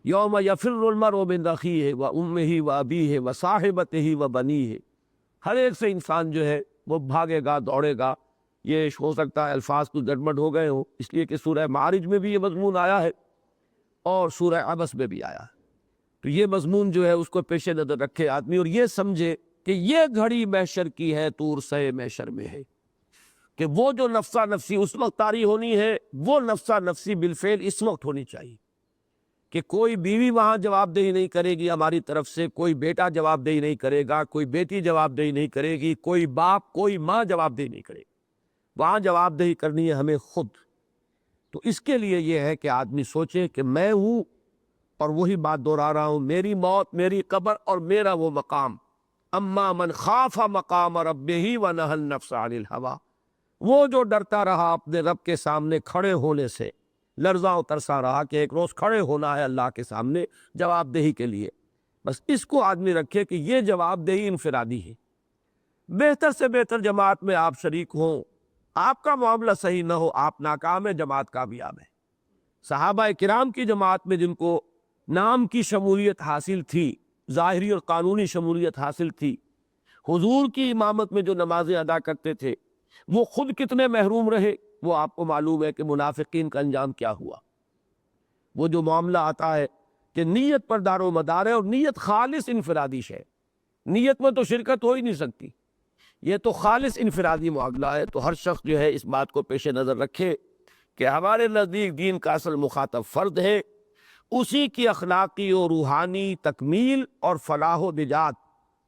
یوم یفر المرء من اخیہ و امہ و ابیہ و صاحبتہ و بنیہ، ہر ایک سے انسان جو ہے وہ بھاگے گا، دوڑے گا۔ یہ ہو سکتا ہے الفاظ کچھ گڑبڑ ہو گئے ہوں، اس لیے کہ سورہ معارج میں بھی یہ مضمون آیا ہے اور سورہ عبس میں بھی آیا ہے۔ تو یہ مضمون جو ہے اس کو پیش نظر رکھے آدمی اور یہ سمجھے کہ یہ گھڑی محشر کی ہے، طور سے محشر میں ہے، کہ وہ جو نفسا نفسی اس وقت طاری ہونی ہے، وہ نفسا نفسی بالفعل اس وقت ہونی چاہیے، کہ کوئی بیوی وہاں جواب دہی نہیں کرے گی ہماری طرف سے، کوئی بیٹا جواب دہی نہیں کرے گا، کوئی بیٹی جواب دہی نہیں کرے گی، کوئی باپ کوئی ماں جواب دہی نہیں کرے گی، وہاں جواب دہی کرنی ہے ہمیں خود۔ تو اس کے لیے یہ ہے کہ آدمی سوچے کہ میں ہوں، اور وہی بات دہرا رہا ہوں، میری موت، میری قبر اور میرا وہ مقام۔ اما من خاف مقام ربہ ونہی النفس عن الہوی، وہ جو ڈرتا رہا اپنے رب کے سامنے کھڑے ہونے سے، لرزاں و ترساں رہا کہ ایک روز کھڑے ہونا ہے اللہ کے سامنے جواب دہی کے لیے، بس اس کو آدمی رکھے کہ یہ جواب دہی انفرادی ہے۔ بہتر سے بہتر جماعت میں آپ شریک ہوں، آپ کا معاملہ صحیح نہ ہو، آپ ناکام ہے، جماعت کامیاب ہے۔ صحابہ کرام کی جماعت میں جن کو نام کی شمولیت حاصل تھی، ظاہری اور قانونی شمولیت حاصل تھی، حضور کی امامت میں جو نمازیں ادا کرتے تھے، وہ خود کتنے محروم رہے وہ آپ کو معلوم ہے کہ منافقین کا انجام کیا ہوا۔ وہ جو معاملہ آتا ہے کہ نیت پر دار و مدار ہے، اور نیت خالص انفرادی ہے، نیت میں تو شرکت ہو ہی نہیں سکتی، یہ تو خالص انفرادی معاملہ ہے۔ تو ہر شخص جو ہے اس بات کو پیش نظر رکھے کہ ہمارے نزدیک دین کا اصل مخاطب فرد ہے، اسی کی اخلاقی و روحانی تکمیل اور فلاح و نجات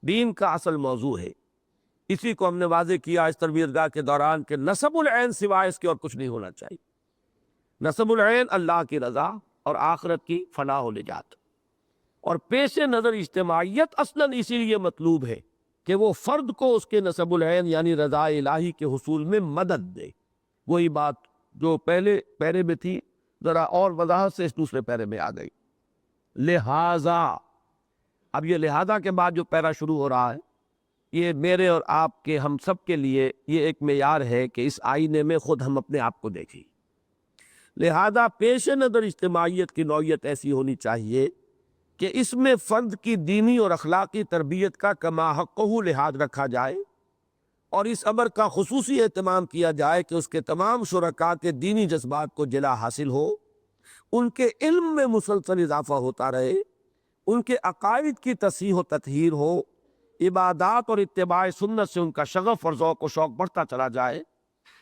دین کا اصل موضوع ہے۔ اسی کو ہم نے واضح کیا اس تربیت گاہ کے دوران کہ نصب العین سوائے اس کے اور کچھ نہیں ہونا چاہیے۔ نصب العین اللہ کی رضا اور آخرت کی فلاح و نجات، اور پیش نظر اجتماعیت اصلاً اسی لیے مطلوب ہے کہ وہ فرد کو اس کے نصب العین یعنی رضا الہی کے حصول میں مدد دے۔ وہی بات جو پہلے پیرے میں تھی ذرا اور وضاحت سے اس دوسرے پیرے میں آ گئی۔ لہذا، اب یہ لہذا کے بعد جو پیرا شروع ہو رہا ہے، یہ میرے اور آپ کے ہم سب کے لیے یہ ایک معیار ہے کہ اس آئینے میں خود ہم اپنے آپ کو دیکھیں۔ لہذا پیش نظر اجتماعیت کی نوعیت ایسی ہونی چاہیے کہ اس میں فرد کی دینی اور اخلاقی تربیت کا کما حقہ لحاظ رکھا جائے اور اس امر کا خصوصی اہتمام کیا جائے کہ اس کے تمام شرکاء کے دینی جذبات کو جلا حاصل ہو، ان کے علم میں مسلسل اضافہ ہوتا رہے، ان کے عقائد کی تصحیح و تطہیر ہو، عبادات اور اتباع سنت سے ان کا شغف اور ذوق و شوق بڑھتا چلا جائے،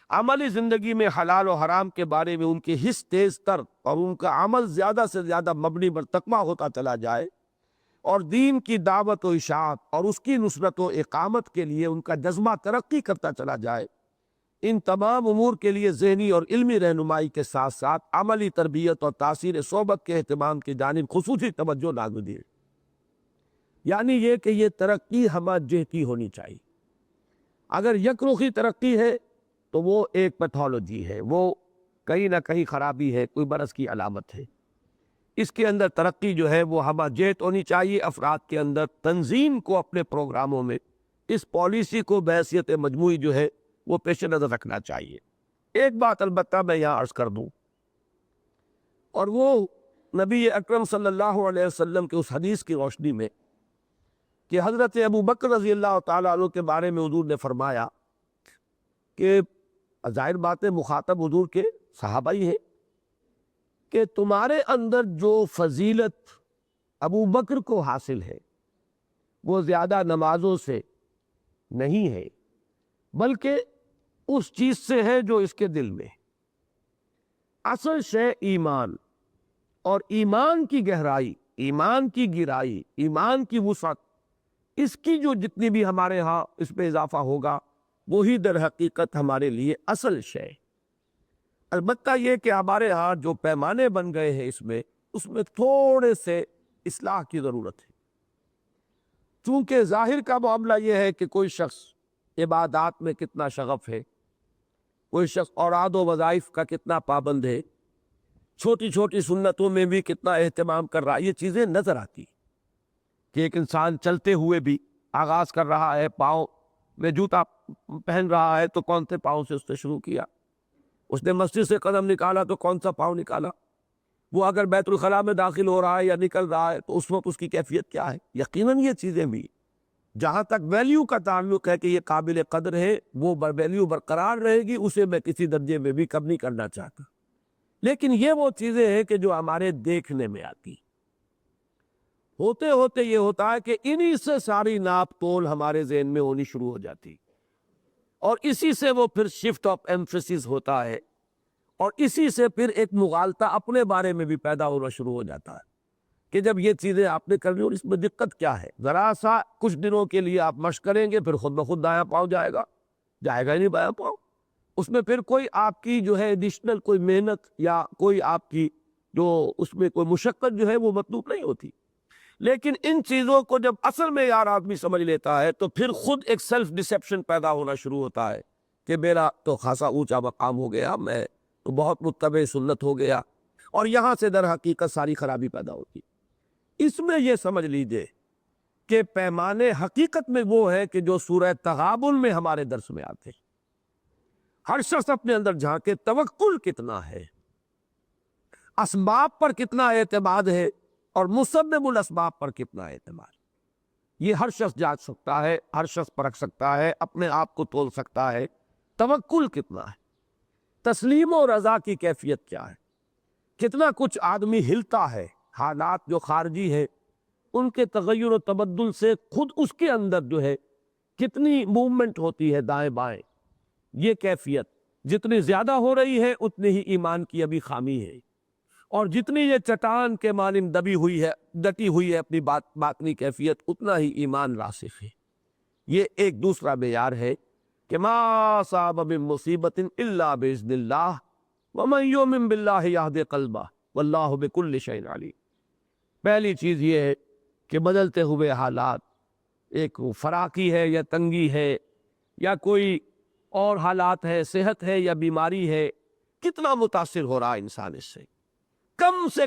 عملی زندگی میں حلال و حرام کے بارے میں ان کی حس تیز تر اور ان کا عمل زیادہ سے زیادہ مبنی بر تقویٰ ہوتا چلا جائے، اور دین کی دعوت و اشاعت اور اس کی نصرت و اقامت کے لیے ان کا جذبہ ترقی کرتا چلا جائے۔ ان تمام امور کے لیے ذہنی اور علمی رہنمائی کے ساتھ ساتھ عملی تربیت اور تاثیر صحبت کے اہتمام کی جانب خصوصی توجہ ناگزیر، یعنی یہ کہ یہ ترقی ہمہ جہتی ہونی چاہیے۔ اگر یک رخی ترقی ہے تو وہ ایک پیتھولوجی ہے، وہ کہیں نہ کہیں خرابی ہے، کوئی برس کی علامت ہے۔ اس کے اندر ترقی جو ہے وہ ہمہ جہت ہونی چاہیے۔ افراد کے اندر تنظیم کو اپنے پروگراموں میں اس پالیسی کو بحیثیت مجموعی جو ہے وہ پیش نظر رکھنا چاہیے۔ ایک بات البتہ میں یہاں عرض کر دوں، اور وہ نبی اکرم صلی اللہ علیہ وسلم کے اس حدیث کی روشنی میں کہ حضرت ابو بکر رضی اللہ تعالیٰ عنہ کے بارے میں حضور نے فرمایا کہ ظاہر بات ہے مخاطب حضور کے صحابہ ہی ہیں، کہ تمہارے اندر جو فضیلت ابو بکر کو حاصل ہے وہ زیادہ نمازوں سے نہیں ہے، بلکہ اس چیز سے ہے جو اس کے دل میں۔ اصل شے ایمان، اور ایمان کی گہرائی، ایمان کی گہرائی، ایمان کی وسعت، اس کی جو جتنی بھی ہمارے ہاں اس پہ اضافہ ہوگا وہی در حقیقت ہمارے لیے اصل شے۔ البتہ یہ کہ ہمارے ہاں جو پیمانے بن گئے ہیں اس میں تھوڑے سے اصلاح کی ضرورت ہے۔ چونکہ ظاہر کا معاملہ یہ ہے کہ کوئی شخص عبادات میں کتنا شغف ہے، کوئی شخص اوراد و وظائف کا کتنا پابند ہے، چھوٹی چھوٹی سنتوں میں بھی کتنا اہتمام کر رہا ہے، یہ چیزیں نظر آتی کہ ایک انسان چلتے ہوئے بھی آغاز کر رہا ہے، پاؤں میں جوتا پہن رہا ہے تو کون سے پاؤں سے اس نے شروع کیا، اس نے مسجد سے قدم نکالا تو کون سا پاؤں نکالا، وہ اگر بیت الخلاء میں داخل ہو رہا ہے یا نکل رہا ہے تو اس وقت اس کی کیفیت کیا ہے۔ یقیناً یہ چیزیں بھی جہاں تک ویلیو کا تعلق ہے کہ یہ قابل قدر ہے، وہ ویلیو برقرار رہے گی، اسے میں کسی درجے میں بھی کم نہیں کرنا چاہتا۔ لیکن یہ وہ چیزیں ہیں کہ جو ہمارے دیکھنے میں آتی، ہوتے ہوتے یہ ہوتا ہے کہ انہی سے ساری ناپ تول ہمارے ذہن میں ہونی شروع ہو جاتی، اور اسی سے وہ پھر شفٹ آف ایمفیسس ہوتا ہے، اور اسی سے پھر ایک مغالطہ اپنے بارے میں بھی پیدا ہونا شروع ہو جاتا ہے کہ جب یہ چیزیں آپ نے کر لی اور اس میں دقت کیا ہے، ذرا سا کچھ دنوں کے لیے آپ مشق کریں گے پھر خود بخود دایاں پاؤں جائے گا ہی نہیں بایاں پاؤں، اس میں پھر کوئی آپ کی جو ہے ایڈیشنل کوئی محنت یا کوئی آپ کی جو اس میں کوئی مشقت جو ہے وہ مطلوب نہیں ہوتی۔ لیکن ان چیزوں کو جب اصل میں یار آدمی سمجھ لیتا ہے تو پھر خود ایک سیلف ڈسیپشن پیدا ہونا شروع ہوتا ہے کہ میرا تو خاصا اونچا مقام ہو گیا، میں تو بہت متبع سنت ہو گیا، اور یہاں سے در حقیقت ساری خرابی پیدا ہوتی۔ اس میں یہ سمجھ لیجئے کہ پیمانے حقیقت میں وہ ہے کہ جو سورہ تغابن میں ہمارے درس میں آتے ہیں۔ ہر شخص اپنے اندر جھانکے توکل کتنا ہے، اسباب پر کتنا اعتماد ہے، اور مسبب الاسباب پر کتنا اعتماد، یہ ہر شخص جانچ سکتا ہے، ہر شخص پرکھ سکتا ہے، اپنے آپ کو تول سکتا ہے۔ توکل کتنا ہے، تسلیم و رضا کی کیفیت کیا ہے، کتنا کچھ آدمی ہلتا ہے، حالات جو خارجی ہے ان کے تغیر و تبدل سے خود اس کے اندر جو ہے کتنی موومنٹ ہوتی ہے دائیں بائیں، یہ کیفیت جتنی زیادہ ہو رہی ہے اتنی ہی ایمان کی ابھی خامی ہے، اور جتنی یہ چٹان کے مانند ڈٹی ہوئی ہے اپنی باطنی کیفیت، اتنا ہی ایمان راسخ ہے۔ یہ ایک دوسرا معیار ہے کہ ما اصاب من مصیبت الا باذن اللہ ومن یؤمن باللہ یہد قلبہ واللہ بکل شیء علیم۔ پہلی چیز یہ ہے کہ بدلتے ہوئے حالات، ایک فراقی ہے یا تنگی ہے یا کوئی اور حالات ہے، صحت ہے یا بیماری ہے، کتنا متاثر ہو رہا ہے انسان اس سے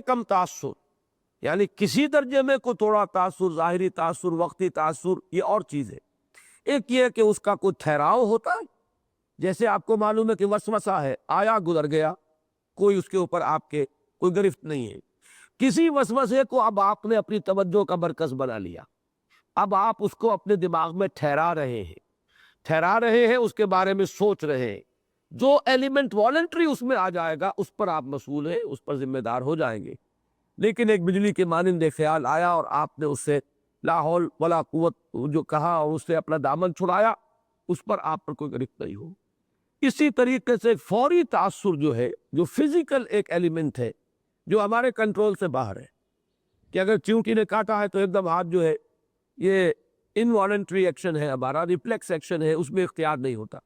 کم تاثر، یعنی کسی درجے میں کوئی تھوڑا تاثر، ظاہری تاثر، وقتی تاثر، یہ اور چیز ہے۔ ایک یہ کہ اس کا کوئی ٹھہراؤ ہوتا ہے، جیسے آپ کو معلوم ہے کہ وسوسہ ہے، آیا گزر گیا، کوئی اس کے اوپر آپ کے کوئی گرفت نہیں ہے۔ کسی وسوسے کو اب آپ نے اپنی توجہ کا مرکز بنا لیا، اب آپ اس کو اپنے دماغ میں ٹھہرا رہے ہیں، اس کے بارے میں سوچ رہے ہیں، جو ایلیمنٹ والنٹری اس میں آ جائے گا اس پر آپ مسئول ہیں، اس پر ذمہ دار ہو جائیں گے۔ لیکن ایک بجلی کے مانند ایک خیال آیا اور آپ نے اس سے لا حول ولا قوت جو کہا اور اس سے اپنا دامن چھڑایا، اس پر آپ پر کوئی گرفت نہیں ہو۔ اسی طریقے سے فوری تاثر جو ہے، جو فزیکل ایک ایلیمنٹ ہے جو ہمارے کنٹرول سے باہر ہے، کہ اگر چیونٹی نے کاٹا ہے تو ایک دم ہاتھ جو ہے یہ انوالنٹری ایکشن ہے، ہمارا ریفلیکس ایکشن ہے، اس میں اختیار نہیں ہوتا،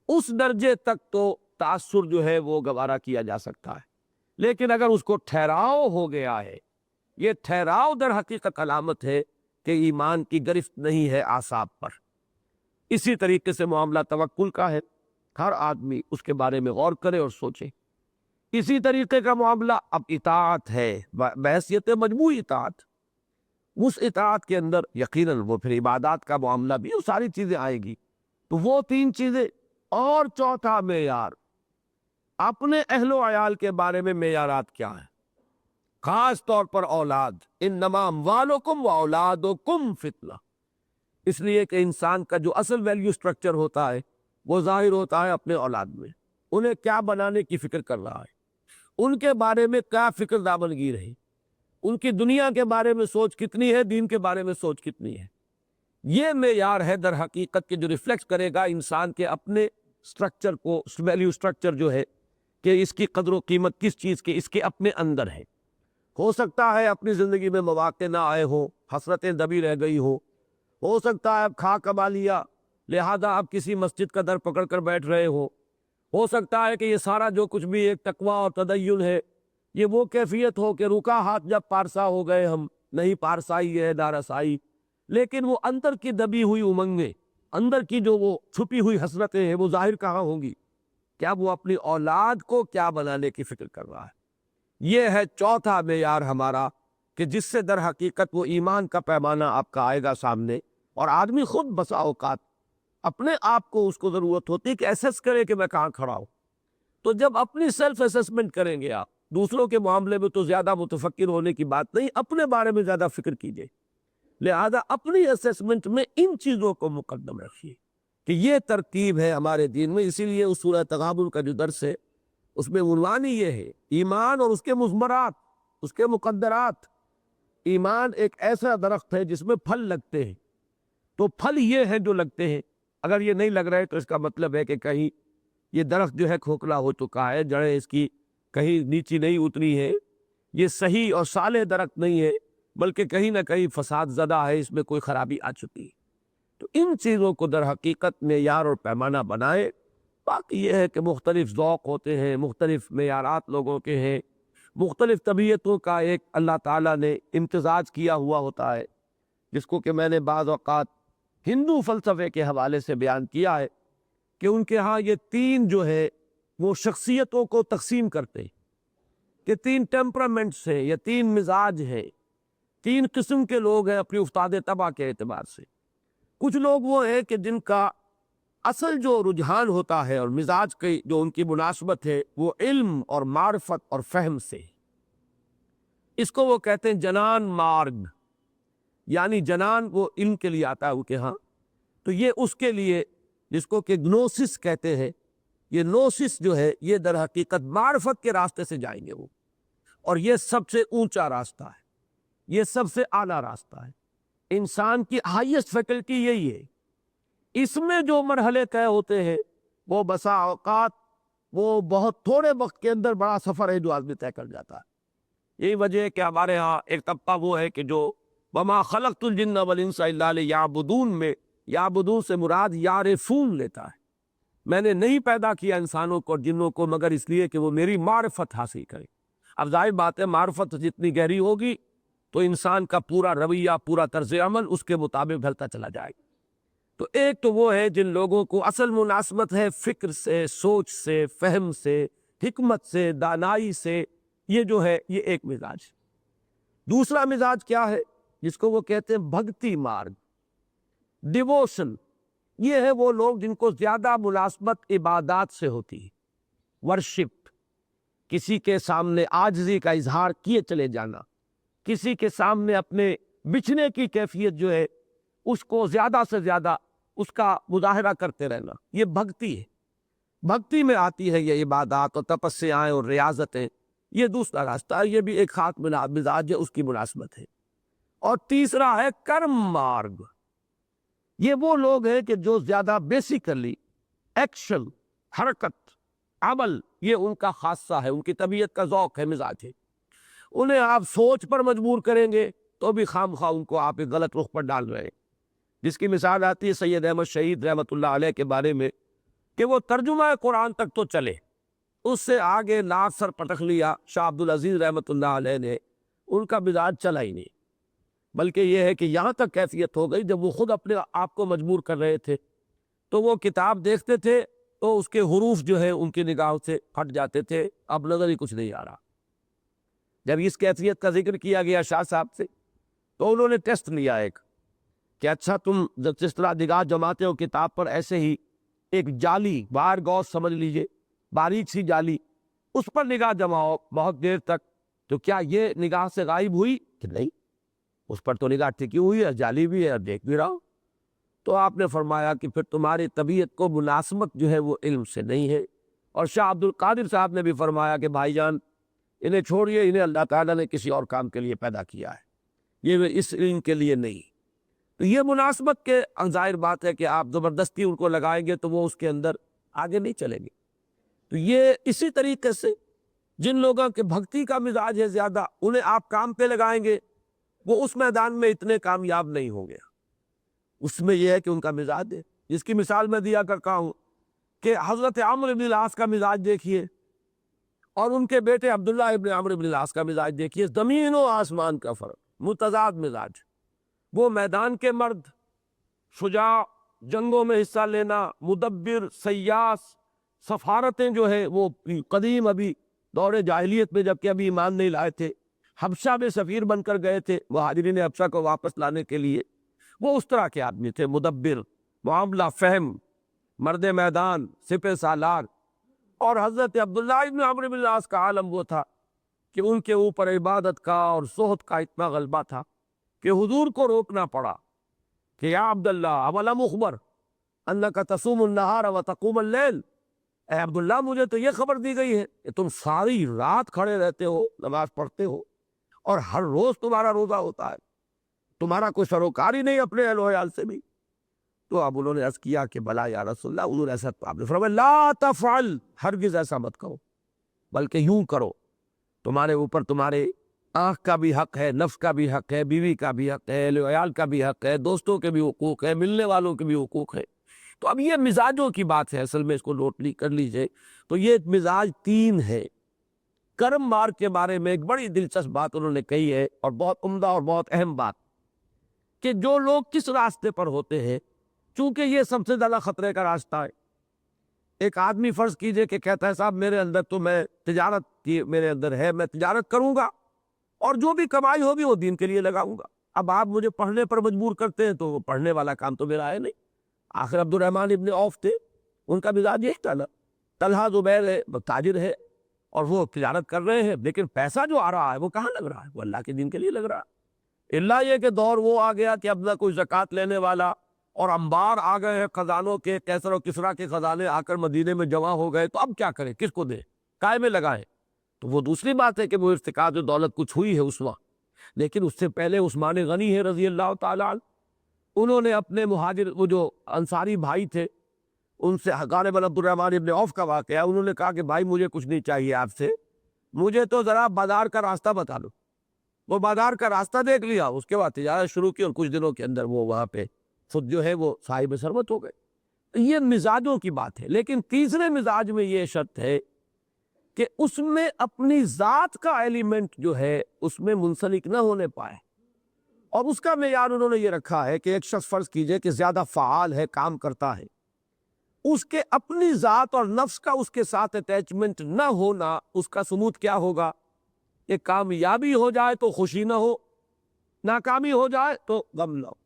اس درجے تک تو تاثر جو ہے وہ گوارا کیا جا سکتا ہے۔ لیکن اگر اس کو ٹھہراؤ ہو گیا ہے، یہ ٹھہراؤ در حقیقت علامت ہے کہ ایمان کی گرفت نہیں ہے اعصاب پر۔ اسی طریقے سے معاملہ توکل کا ہے، ہر آدمی اس کے بارے میں غور کرے اور سوچے۔ اسی طریقے کا معاملہ اب اطاعت ہے، بحیثیت مجموعی اطاعت۔ اس اطاعت کے اندر یقیناً وہ پھر عبادات کا معاملہ بھی، وہ ساری چیزیں آئیں گی، تو وہ تین چیزیں۔ اور چوتھا معیار، اپنے اہل و عیال کے بارے میں معیارات کیا ہیں؟ خاص طور پر اولاد، انما اموالکم و اولادکم فتنہ، اس لیے کہ انسان کا جو اصل ویلیو سٹرکچر ہوتا ہے وہ ظاہر ہوتا ہے اپنے اولاد میں۔ انہیں کیا بنانے کی فکر کر رہا ہے، ان کے بارے میں کیا فکر دامنگیر ہے، ان کی دنیا کے بارے میں سوچ کتنی ہے، دین کے بارے میں سوچ کتنی ہے۔ یہ معیار ہے در حقیقت کہ جو ریفلیکٹ کرے گا انسان کے اپنے سٹرکچر کو، ویلیو سٹرکچر جو ہے، کہ اس کی قدر و قیمت کس چیز کی اس کے اپنے اندر ہے۔ ہو سکتا ہے اپنی زندگی میں مواقع نہ آئے ہوں، حسرتیں دبی رہ گئی ہو سکتا ہے اب کھا کما لیا لہذا اب کسی مسجد کا در پکڑ کر بیٹھ رہے ہو سکتا ہے کہ یہ سارا جو کچھ بھی ایک تقویٰ اور تدین ہے، یہ وہ کیفیت ہو کہ رکا ہاتھ جب پارسا ہو گئے ہم، نہیں پارسائی ہے نہ رسائی، لیکن وہ اندر کی دبی ہوئی امنگیں، اندر کی جو وہ چھپی ہوئی حسرتیں ہیں وہ ظاہر کہاں ہوں گی؟ کیا وہ اپنی اولاد کو کیا بنانے کی فکر کر رہا ہے؟ یہ ہے چوتھا معیار ہمارا، کہ جس سے در حقیقت وہ ایمان کا پیمانہ آپ کا آئے گا سامنے، اور آدمی خود بسا اوقات اپنے آپ کو اس کو ضرورت ہوتی ہے کہ ایسیس کرے کہ میں کہاں کھڑا ہوں۔ تو جب اپنی سیلف اسیسمنٹ کریں گے آپ، دوسروں کے معاملے میں تو زیادہ متفکر ہونے کی بات نہیں، اپنے بارے میں زیادہ فکر کیجئے، لہذا اپنی اسیسمنٹ میں ان چیزوں کو مقدم رکھیے کہ یہ ترتیب ہے ہمارے دین میں۔ اسی لیے اس سورہ تغابن کا جو درس ہے اس میں عنوان ہی یہ ہے، ایمان اور اس کے مضمرات، اس کے مقدرات۔ ایمان ایک ایسا درخت ہے جس میں پھل لگتے ہیں، تو پھل یہ ہیں جو لگتے ہیں، اگر یہ نہیں لگ رہے تو اس کا مطلب ہے کہ کہیں یہ درخت جو ہے کھوکھلا ہو چکا ہے، جڑیں اس کی کہیں نیچی نہیں اتری ہے، یہ صحیح اور صالح درخت نہیں ہے، بلکہ کہیں نہ کہیں فساد زدہ ہے، اس میں کوئی خرابی آ چکی ہے۔ تو ان چیزوں کو در حقیقت معیار اور پیمانہ بنائے۔ باقی یہ ہے کہ مختلف ذوق ہوتے ہیں، مختلف معیارات لوگوں کے ہیں، مختلف طبیعتوں کا ایک اللہ تعالیٰ نے امتزاج کیا ہوا ہوتا ہے، جس کو کہ میں نے بعض اوقات ہندو فلسفے کے حوالے سے بیان کیا ہے کہ ان کے ہاں یہ تین جو ہے وہ شخصیتوں کو تقسیم کرتے ہیں کہ تین ٹیمپرامنٹس ہیں یا تین مزاج ہیں، تین قسم کے لوگ ہیں اپنی افتاد طبع کے اعتبار سے۔ کچھ لوگ وہ ہیں کہ جن کا اصل جو رجحان ہوتا ہے اور مزاج کی جو ان کی مناسبت ہے وہ علم اور معرفت اور فہم سے، اس کو وہ کہتے ہیں جنان مارگ، یعنی جنان وہ علم کے لیے آتا ہے ان کے ہاں، تو یہ اس کے لیے جس کو کہ گنوسس کہتے ہیں، یہ نوسس جو ہے یہ در حقیقت معرفت کے راستے سے جائیں گے وہ، اور یہ سب سے اونچا راستہ ہے، یہ سب سے اعلیٰ راستہ ہے، انسان کی ہائیسٹ فیکلٹی یہی ہے۔ اس میں جو مرحلے طے ہوتے ہیں وہ بسا اوقات وہ بہت تھوڑے وقت کے اندر بڑا سفر ہے جو آدمی طے کر جاتا ہے۔ یہی وجہ ہے کہ ہمارے ہاں ایک طبقہ وہ ہے کہ جو وما خلقت الجن والانس الا لیعبدون میں یعبدون سے مراد یعرفون لیتا ہے، میں نے نہیں پیدا کیا انسانوں کو اور جنوں کو مگر اس لیے کہ وہ میری معرفت حاصل کریں۔ اب ظاہر بات ہے معرفت جتنی گہری ہوگی تو انسان کا پورا رویہ، پورا طرز عمل اس کے مطابق ڈھلتا چلا جائے گا۔ تو ایک تو وہ ہے جن لوگوں کو اصل مناسبت ہے فکر سے، سوچ سے، فہم سے، حکمت سے، دانائی سے، یہ جو ہے یہ ایک مزاج۔ دوسرا مزاج کیا ہے جس کو وہ کہتے ہیں بھگتی مارگ، ڈیووشن۔ یہ ہے وہ لوگ جن کو زیادہ مناسبت عبادات سے ہوتی ہے، ورشپ، کسی کے سامنے عاجزی کا اظہار کیے چلے جانا، کسی کے سامنے اپنے بچھنے کی کیفیت جو ہے اس کو زیادہ سے زیادہ اس کا مظاہرہ کرتے رہنا، یہ بھکتی ہے۔ بھکتی میں آتی ہے یہ عبادات اور تپسیائیں اور ریاضتیں، یہ دوسرا راستہ ہے، یہ بھی ایک خاص مزاج ہے، اس کی مناسبت ہے۔ اور تیسرا ہے کرم مارگ، یہ وہ لوگ ہیں کہ جو زیادہ بیسیکلی ایکشن، حرکت، عمل، یہ ان کا خاصہ ہے، ان کی طبیعت کا ذوق ہے، مزاج ہے۔ انہیں آپ سوچ پر مجبور کریں گے تو بھی خام خواہ ان کو آپ ایک غلط رخ پر ڈال رہے ہیں، جس کی مثال آتی ہے سید احمد شہید رحمۃ اللہ علیہ کے بارے میں کہ وہ ترجمہ قرآن تک تو چلے، اس سے آگے ناک سر پٹک لیا شاہ عبدالعزیز رحمۃ اللہ علیہ نے، ان کا مزاج چلا ہی نہیں، بلکہ یہ ہے کہ یہاں تک کیفیت ہو گئی جب وہ خود اپنے آپ کو مجبور کر رہے تھے تو وہ کتاب دیکھتے تھے تو اس کے حروف جو ہے ان کی نگاہوں سے ہٹ جاتے تھے، اب نظر ہی کچھ نہیں آ رہا۔ جب اس کیفیت کا ذکر کیا گیا شاہ صاحب سے تو انہوں نے ٹیسٹ لیا ایک کہ اچھا تم جس طرح نگاہ جماتے ہو کتاب پر، ایسے ہی ایک جالی بار گوش سمجھ لیجئے، باریک سی جالی، اس پر نگاہ جماؤ بہت دیر تک، تو کیا یہ نگاہ سے غائب ہوئی؟ کہ نہیں، اس پر تو نگاہ ٹکی ہوئی ہے، جالی بھی ہے، دیکھ بھی رہا ہوں۔ تو آپ نے فرمایا کہ پھر تمہاری طبیعت کو مناسبت جو ہے وہ علم سے نہیں ہے۔ اور شاہ عبد القادر صاحب نے بھی فرمایا کہ بھائی جان انہیں چھوڑیے، انہیں اللہ تعالیٰ نے کسی اور کام کے لیے پیدا کیا ہے، یہ اس علم کے لیے نہیں۔ تو یہ مناسبت کے ظاہر بات ہے کہ آپ زبردستی ان کو لگائیں گے تو وہ اس کے اندر آگے نہیں چلیں گے۔ تو یہ اسی طریقے سے جن لوگوں کے بھکتی کا مزاج ہے زیادہ، انہیں آپ کام پہ لگائیں گے، وہ اس میدان میں اتنے کامیاب نہیں ہوں گے۔ اس میں یہ ہے کہ ان کا مزاج ہے، جس کی مثال میں دیا کرتا ہوں کہ حضرت عمرو بن العاص کا مزاج دیکھیے اور ان کے بیٹے عبداللہ ابن عمرو بن العاص کا مزاج دیکھیے، زمین و آسمان کا فرق، متضاد مزاج۔ وہ میدان کے مرد، شجاع، جنگوں میں حصہ لینا، مدبر، سیاس، سفارتیں جو ہے وہ قدیم ابھی دور جاہلیت میں جبکہ ابھی ایمان نہیں لائے تھے، حبشہ میں سفیر بن کر گئے تھے مہاجرین حبشہ کو واپس لانے کے لیے، وہ اس طرح کے آدمی تھے، مدبر، معاملہ فہم، مرد میدان، سپہ سالار۔ اور حضرت عبداللہ ابن عمرو بن العاص کا عالم وہ تھا کہ ان کے اوپر عبادت کا اور زہد کا اتنا غلبہ تھا کہ حضور کو روکنا پڑا کہ یا عبداللہ اولم اخبر انک تصوم النہار وتقوم اللیل، اے عبداللہ مجھے تو یہ خبر دی گئی ہے کہ تم ساری رات کھڑے رہتے ہو، نماز پڑھتے ہو، اور ہر روز تمہارا روزہ ہوتا ہے، تمہارا کوئی سروکار ہی نہیں اپنے اہل و عیال سے بھی۔ تو اب انہوں نے عرض کیا کہ بلا یا رسول اللہ، انہوں نے ایسا، آپ نے فرمایا لا تفعل، ہرگز ایسا مت کرو، بلکہ یوں کرو، تمہارے اوپر تمہارے آنکھ کا بھی حق ہے، نفس کا بھی حق ہے، بیوی کا بھی حق ہے، اہل و عیال کا بھی حق ہے، دوستوں کے بھی حقوق ہے، ملنے والوں کے بھی حقوق ہے۔ تو اب یہ مزاجوں کی بات ہے، اصل میں اس کو نوٹ کر لیجئے۔ تو یہ مزاج تین ہے۔ کرم مار کے بارے میں ایک بڑی دلچسپ بات انہوں نے کہی ہے، اور بہت عمدہ اور بہت اہم بات، کہ جو لوگ کس راستے پر ہوتے ہیں، چونکہ یہ سب سے زیادہ خطرے کا راستہ ہے۔ ایک آدمی فرض کیجئے کہ کہتا ہے صاحب میرے اندر تو میں تجارت کی میرے اندر ہے، میں تجارت کروں گا اور جو بھی کمائی ہوگی وہ دین کے لیے لگاؤں گا۔ اب آپ مجھے پڑھنے پر مجبور کرتے ہیں تو وہ پڑھنے والا کام تو میرا ہے نہیں۔ آخر عبد الرحمن ابن عوف تھے، ان کا مزاج یہی تھا نا، طلحہ زبیر ہے، تاجر ہے، اور وہ تجارت کر رہے ہیں، لیکن پیسہ جو آ رہا ہے وہ کہاں لگ رہا ہے؟ وہ اللہ کے دین کے لیے لگ رہا ہے۔ اللہ یہ کہ دور وہ آ گیا کہ اب نہ کوئی زکوٰۃ لینے والا، اور انبار آ گئے ہیں خزانوں کے، کیسر و کسریٰ کے خزانے آ کر مدینے میں جمع ہو گئے، تو اب کیا کریں، کس کو دیں، کائے میں لگائیں؟ تو وہ دوسری بات ہے کہ وہ ارتکاز دولت کچھ ہوئی ہے اس وقت، لیکن اس سے پہلے عثمان غنی ہے رضی اللہ تعالیٰ عنہ، انہوں نے اپنے مہاجر، وہ جو انصاری بھائی تھے، ان سے غالباً عبد الرحمن ابن عوف کا واقعہ، انہوں نے کہا کہ بھائی مجھے کچھ نہیں چاہیے آپ سے، مجھے تو ذرا بازار کا راستہ بتا دو۔ وہ بازار کا راستہ دیکھ لیا، اس کے بعد تجارت شروع کی، اور کچھ دنوں کے اندر وہ وہاں پہ خود جو ہے وہ صاحب ثروت ہو گئے۔ یہ مزاجوں کی بات ہے، لیکن تیسرے مزاج میں یہ شرط ہے کہ اس میں اپنی ذات کا ایلیمنٹ جو ہے اس میں منسلک نہ ہونے پائے، اور اس کا معیار انہوں نے یہ رکھا ہے کہ ایک شخص فرض کیجئے کہ زیادہ فعال ہے، کام کرتا ہے، اس کے اپنی ذات اور نفس کا اس کے ساتھ اٹیچمنٹ نہ ہونا، اس کا ثبوت کیا ہوگا؟ کہ کامیابی ہو جائے تو خوشی نہ ہو، ناکامی ہو جائے تو غم نہ ہو،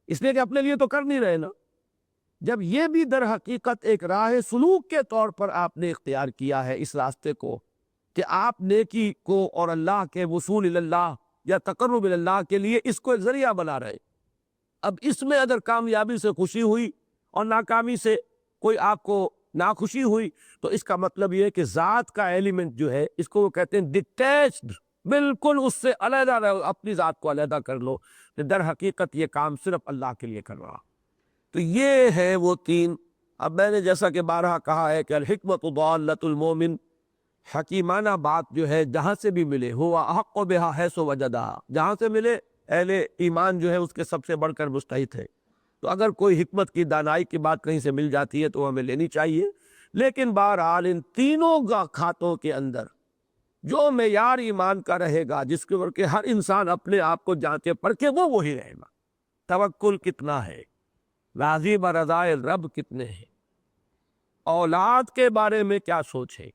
اس لیے کہ اپنے لیے تو کر نہیں رہے نا۔ جب یہ بھی در حقیقت ایک راہ سلوک کے طور پر آپ نے اختیار کیا ہے اس راستے کو، کہ آپ نیکی کو اور اللہ کے وصول اللہ یا تقرب اللہ کے لیے اس کو ایک ذریعہ بنا رہے ہیں۔ اب اس میں اگر کامیابی سے خوشی ہوئی اور ناکامی سے کوئی آپ کو ناخوشی ہوئی تو اس کا مطلب یہ ہے کہ ذات کا ایلیمنٹ جو ہے اس کو وہ کہتے ہیں ڈیٹیچڈ، بالکل اس سے علیحدہ رہو، اپنی ذات کو علیحدہ کر لو کہ در حقیقت یہ کام صرف اللہ کے لیے کر رہا۔ تو یہ ہے وہ تین۔ اب میں نے جیسا کہ بارہا کہا ہے کہ الحکمت ضالۃ المومن، حکیمانہ بات جو ہے جہاں سے بھی ملے، ہوا احق بہا حیث وجدہا، جہاں سے ملے اہل ایمان جو ہے اس کے سب سے بڑھ کر مستحق ہے۔ تو اگر کوئی حکمت کی دانائی کی بات کہیں سے مل جاتی ہے تو ہمیں لینی چاہیے، لیکن بہرحال ان تینوں کھاتوں کے اندر جو معیار ایمان کا رہے گا، جس کے اوپر کہ ہر انسان اپنے آپ کو جانچے پرکھے، وہ وہی رہے گا۔ توکل کتنا ہے، راضی برضائے رب کتنے ہیں، اولاد کے بارے میں کیا سوچ ہے،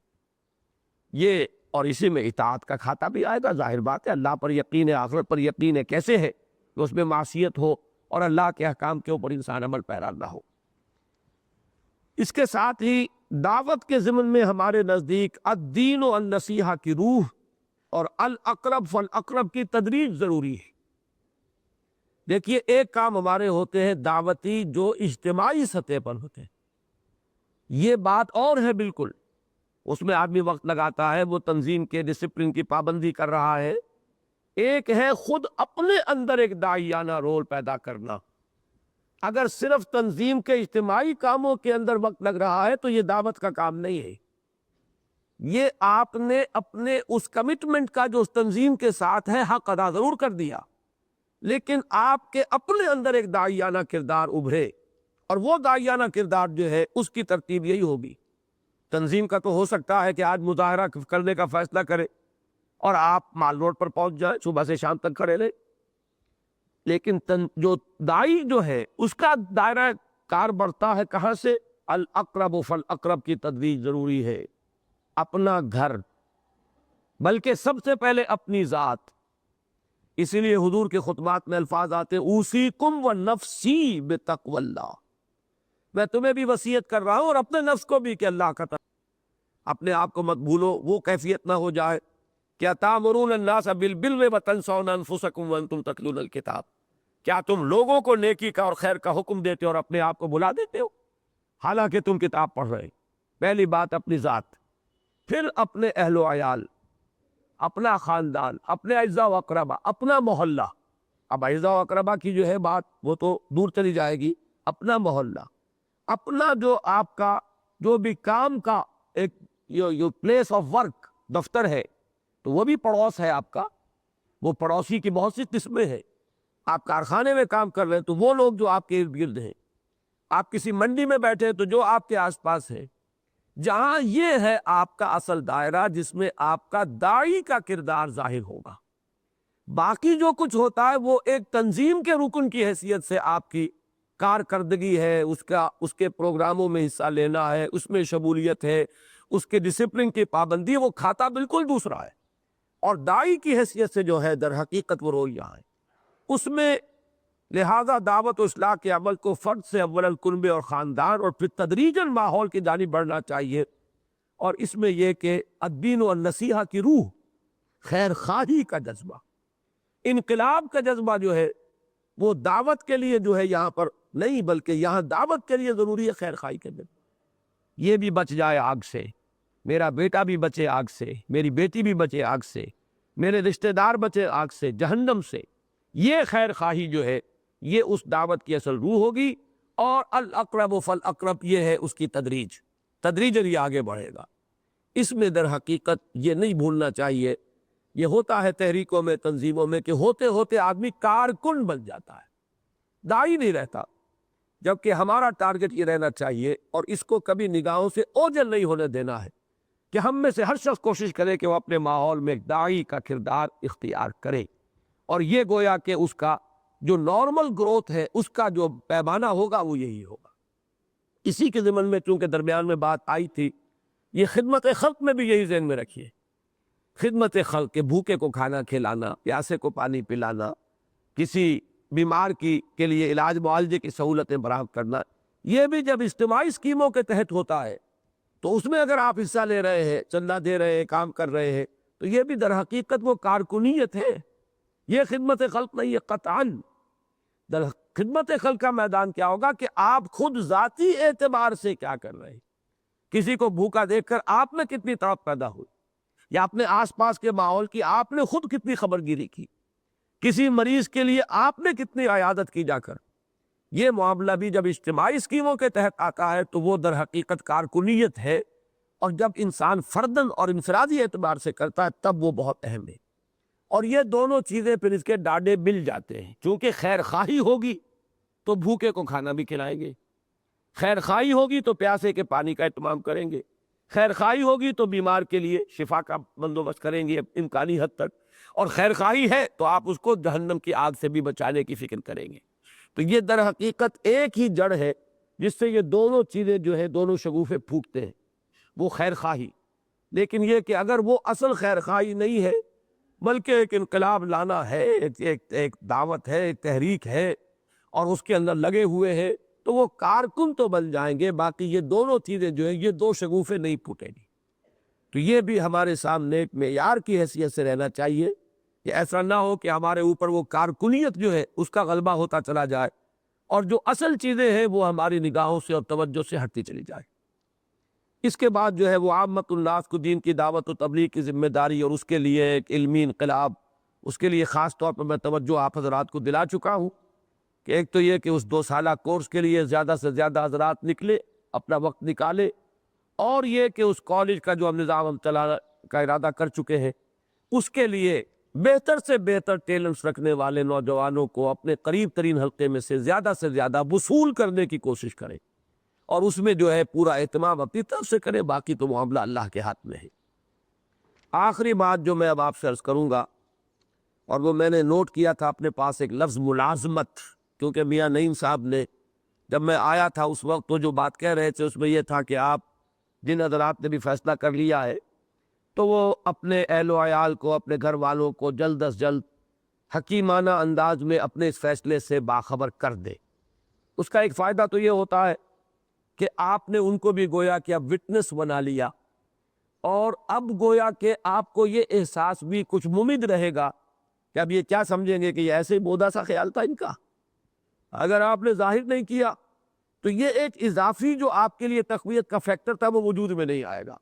یہ اور اسی میں اطاعت کا کھاتا بھی آئے گا۔ ظاہر بات ہے اللہ پر یقین ہے، آخرت پر یقین ہے، کیسے ہے کہ اس میں معصیت ہو اور اللہ کے احکام کے اوپر انسان عمل پیرا نہ ہو۔ اس کے ساتھ ہی دعوت کے ضمن میں ہمارے نزدیک الدین و النصیحہ کی روح اور الاقرب فالاقرب کی تدریج ضروری ہے۔ دیکھیے ایک کام ہمارے ہوتے ہیں دعوتی جو اجتماعی سطح پر ہوتے ہیں، یہ بات اور ہے بالکل، اس میں آدمی وقت لگاتا ہے، وہ تنظیم کے ڈسپلن کی پابندی کر رہا ہے۔ ایک ہے خود اپنے اندر ایک داعیانہ رول پیدا کرنا۔ اگر صرف تنظیم کے اجتماعی کاموں کے اندر وقت لگ رہا ہے تو یہ دعوت کا کام نہیں ہے۔ یہ آپ نے اپنے اس کمٹمنٹ کا جو اس تنظیم کے ساتھ ہے حق ادا ضرور کر دیا، لیکن آپ کے اپنے اندر ایک داعیانہ کردار ابھرے، اور وہ داعیانہ کردار جو ہے اس کی ترتیب یہی ہوگی۔ تنظیم کا تو ہو سکتا ہے کہ آج مظاہرہ کرنے کا فیصلہ کرے اور آپ مال روڈ پر پہنچ جائیں، صبح سے شام تک کھڑے رہے، لیکن جو داعی جو ہے اس کا دائرہ کار بڑھتا ہے کہاں سے؟ الاقرب فالاقرب کی تدریج ضروری ہے۔ اپنا گھر، بلکہ سب سے پہلے اپنی ذات۔ اسی لیے حضور کے خطبات میں الفاظ آتے ہیں اوصیکم ونفسی بتقوی اللہ، میں تمہیں بھی وصیت کر رہا ہوں اور اپنے نفس کو بھی کہ اللہ کا اپنے آپ کو مت بھولو، وہ کیفیت نہ ہو جائے کیا تامرون الناس بالبر وتنسون انفسکم وانتم تتلون الکتاب، کیا تم لوگوں کو نیکی کا اور خیر کا حکم دیتے اور اپنے آپ کو بھلا دیتے ہو حالانکہ تم کتاب پڑھ رہے۔ پہلی بات اپنی ذات، پھر اپنے اہل و عیال، اپنا خاندان، اپنے اعزاء و اقربا، اپنا محلہ۔ اب اعزاء و اقربا کی جو ہے بات وہ تو دور چلی جائے گی، اپنا محلہ، اپنا جو آپ کا جو بھی کام کا ایک پلیس آف ورک دفتر ہے تو وہ بھی پڑوس ہے آپ کا۔ وہ پڑوسی کی بہت سی قسمیں ہیں۔ آپ کارخانے میں کام کر رہے ہیں تو وہ لوگ جو آپ کے ارد گرد ہیں، آپ کسی منڈی میں بیٹھے ہیں تو جو آپ کے آس پاس ہے، جہاں یہ ہے آپ کا اصل دائرہ جس میں آپ کا داعی کا کردار ظاہر ہوگا۔ باقی جو کچھ ہوتا ہے وہ ایک تنظیم کے رکن کی حیثیت سے آپ کی کارکردگی ہے، اس کے پروگراموں میں حصہ لینا ہے، اس میں شمولیت ہے، اس کے ڈسپلن کی پابندی، وہ کھاتا بالکل دوسرا ہے۔ اور داعی کی حیثیت سے جو ہے در حقیقت وہ رول یہاں ہے۔ اس میں لہذا دعوت و اصلاح کے عمل کو فرد سے اول کنبے اور خاندان اور پھر تدریجاً ماحول کی جانب بڑھنا چاہیے، اور اس میں یہ کہ الدین و النصیحہ کی روح، خیر خواہی کا جذبہ، انقلاب کا جذبہ جو ہے وہ دعوت کے لیے جو ہے یہاں پر نہیں، بلکہ یہاں دعوت کے لیے ضروری ہے خیر خواہی کے جذبہ۔ یہ بھی بچ جائے آگ سے، میرا بیٹا بھی بچے آگ سے، میری بیٹی بھی بچے آگ سے، میرے رشتہ دار بچے آگ سے، جہنم سے، یہ خیر خواہی جو ہے یہ اس دعوت کی اصل روح ہوگی۔ اور الاقرب فالاقرب یہ ہے اس کی تدریج، تدریجاً یہ آگے بڑھے گا۔ اس میں در حقیقت یہ نہیں بھولنا چاہیے، یہ ہوتا ہے تحریکوں میں، تنظیموں میں، کہ ہوتے ہوتے آدمی کارکن بن جاتا ہے، داعی نہیں رہتا، جبکہ ہمارا ٹارگٹ یہ رہنا چاہیے اور اس کو کبھی نگاہوں سے اوجھل نہیں ہونے دینا ہے کہ ہم میں سے ہر شخص کوشش کرے کہ وہ اپنے ماحول میں ایک داعی کا کردار اختیار کرے، اور یہ گویا کہ اس کا جو نارمل گروتھ ہے اس کا جو پیمانہ ہوگا وہ یہی ہوگا۔ اسی کے ضمن میں چونکہ درمیان میں بات آئی تھی، یہ خدمت خلق میں بھی یہی ذہن میں رکھیے، خدمت خلق کے بھوکے کو کھانا کھلانا، پیاسے کو پانی پلانا، کسی بیمار کے لیے علاج معالجے کی سہولتیں فراہم کرنا، یہ بھی جب اجتماعی اسکیموں کے تحت ہوتا ہے تو اس میں اگر آپ حصہ لے رہے ہیں، چندہ دے رہے ہیں، کام کر رہے ہیں، تو یہ بھی در حقیقت وہ کارکنیت ہے۔ یہ خدمت خلق نہیں ہے قطعاً۔ در خدمت خلق کا میدان کیا ہوگا کہ آپ خود ذاتی اعتبار سے کیا کر رہے ہیں، کسی کو بھوکا دیکھ کر آپ میں کتنی تڑپ پیدا ہوئی، یا اپنے آس پاس کے ماحول کی آپ نے خود کتنی خبر گیری کی، کسی مریض کے لیے آپ نے کتنی عیادت کی جا کر۔ یہ معاملہ بھی جب اجتماعی اسکیموں کے تحت آتا ہے تو وہ در حقیقت کارکنیت ہے، اور جب انسان فردن اور انفرادی اعتبار سے کرتا ہے تب وہ بہت اہم ہے۔ اور یہ دونوں چیزیں پھر اس کے ڈاڈے مل جاتے ہیں، چونکہ خیر خواہی ہوگی تو بھوکے کو کھانا بھی کھلائیں گے، خیر خواہی ہوگی تو پیاسے کے پانی کا اہتمام کریں گے، خیر خواہی ہوگی تو بیمار کے لیے شفا کا بندوبست کریں گے امکانی حد تک، اور خیر خواہی ہے تو آپ اس کو جہنم کی آگ سے بھی بچانے کی فکر کریں گے۔ تو یہ در حقیقت ایک ہی جڑ ہے جس سے یہ دونوں چیزیں جو ہے دونوں شگوفے پھوٹتے ہیں، وہ خیر خواہی۔ لیکن یہ کہ اگر وہ اصل خیر خواہی نہیں ہے بلکہ ایک انقلاب لانا ہے، ایک دعوت ہے، ایک تحریک ہے، اور اس کے اندر لگے ہوئے ہیں، تو وہ کارکن تو بن جائیں گے، باقی یہ دونوں چیزیں جو ہیں یہ دو شگوفے نہیں پھوٹیں گی۔ تو یہ بھی ہمارے سامنے ایک معیار کی حیثیت سے رہنا چاہیے کہ ایسا نہ ہو کہ ہمارے اوپر وہ کارکنیت جو ہے اس کا غلبہ ہوتا چلا جائے، اور جو اصل چیزیں ہیں وہ ہماری نگاہوں سے اور توجہ سے ہٹتی چلی جائے۔ اس کے بعد جو ہے وہ عامت الناس کو دین کی دعوت و تبلیغ کی ذمہ داری، اور اس کے لیے ایک علمی انقلاب، اس کے لیے خاص طور پر میں توجہ آپ حضرات کو دلا چکا ہوں کہ ایک تو یہ کہ اس 2 سالہ کورس کے لیے زیادہ سے زیادہ حضرات نکلے، اپنا وقت نکالے، اور یہ کہ اس کالج کا جو ہم نظام ہم چلانا کا ارادہ کر چکے ہیں اس کے لیے بہتر سے بہتر ٹیلنٹس رکھنے والے نوجوانوں کو اپنے قریب ترین حلقے میں سے زیادہ وصول کرنے کی کوشش کریں، اور اس میں جو ہے پورا اہتمام اپنی طرف سے کریں، باقی تو معاملہ اللہ کے ہاتھ میں ہے۔ آخری بات جو میں اب آپ سے عرض کروں گا، اور وہ میں نے نوٹ کیا تھا اپنے پاس، ایک لفظ ملازمت، کیونکہ میاں نعیم صاحب نے جب میں آیا تھا اس وقت تو جو بات کہہ رہے تھے اس میں یہ تھا کہ آپ جن حضرات نے بھی فیصلہ کر لیا ہے تو وہ اپنے اہل و عیال کو، اپنے گھر والوں کو جلد از جلد حکیمانہ انداز میں اپنے اس فیصلے سے باخبر کر دے۔ اس کا ایک فائدہ تو یہ ہوتا ہے کہ آپ نے ان کو بھی گویا کہ اب وٹنس بنا لیا، اور اب گویا کہ آپ کو یہ احساس بھی کچھ ممید رہے گا کہ اب یہ کیا سمجھیں گے کہ یہ ایسے بودا سا خیال تھا ان کا۔ اگر آپ نے ظاہر نہیں کیا تو یہ ایک اضافی جو آپ کے لیے تقویت کا فیکٹر تھا وہ وجود میں نہیں آئے گا،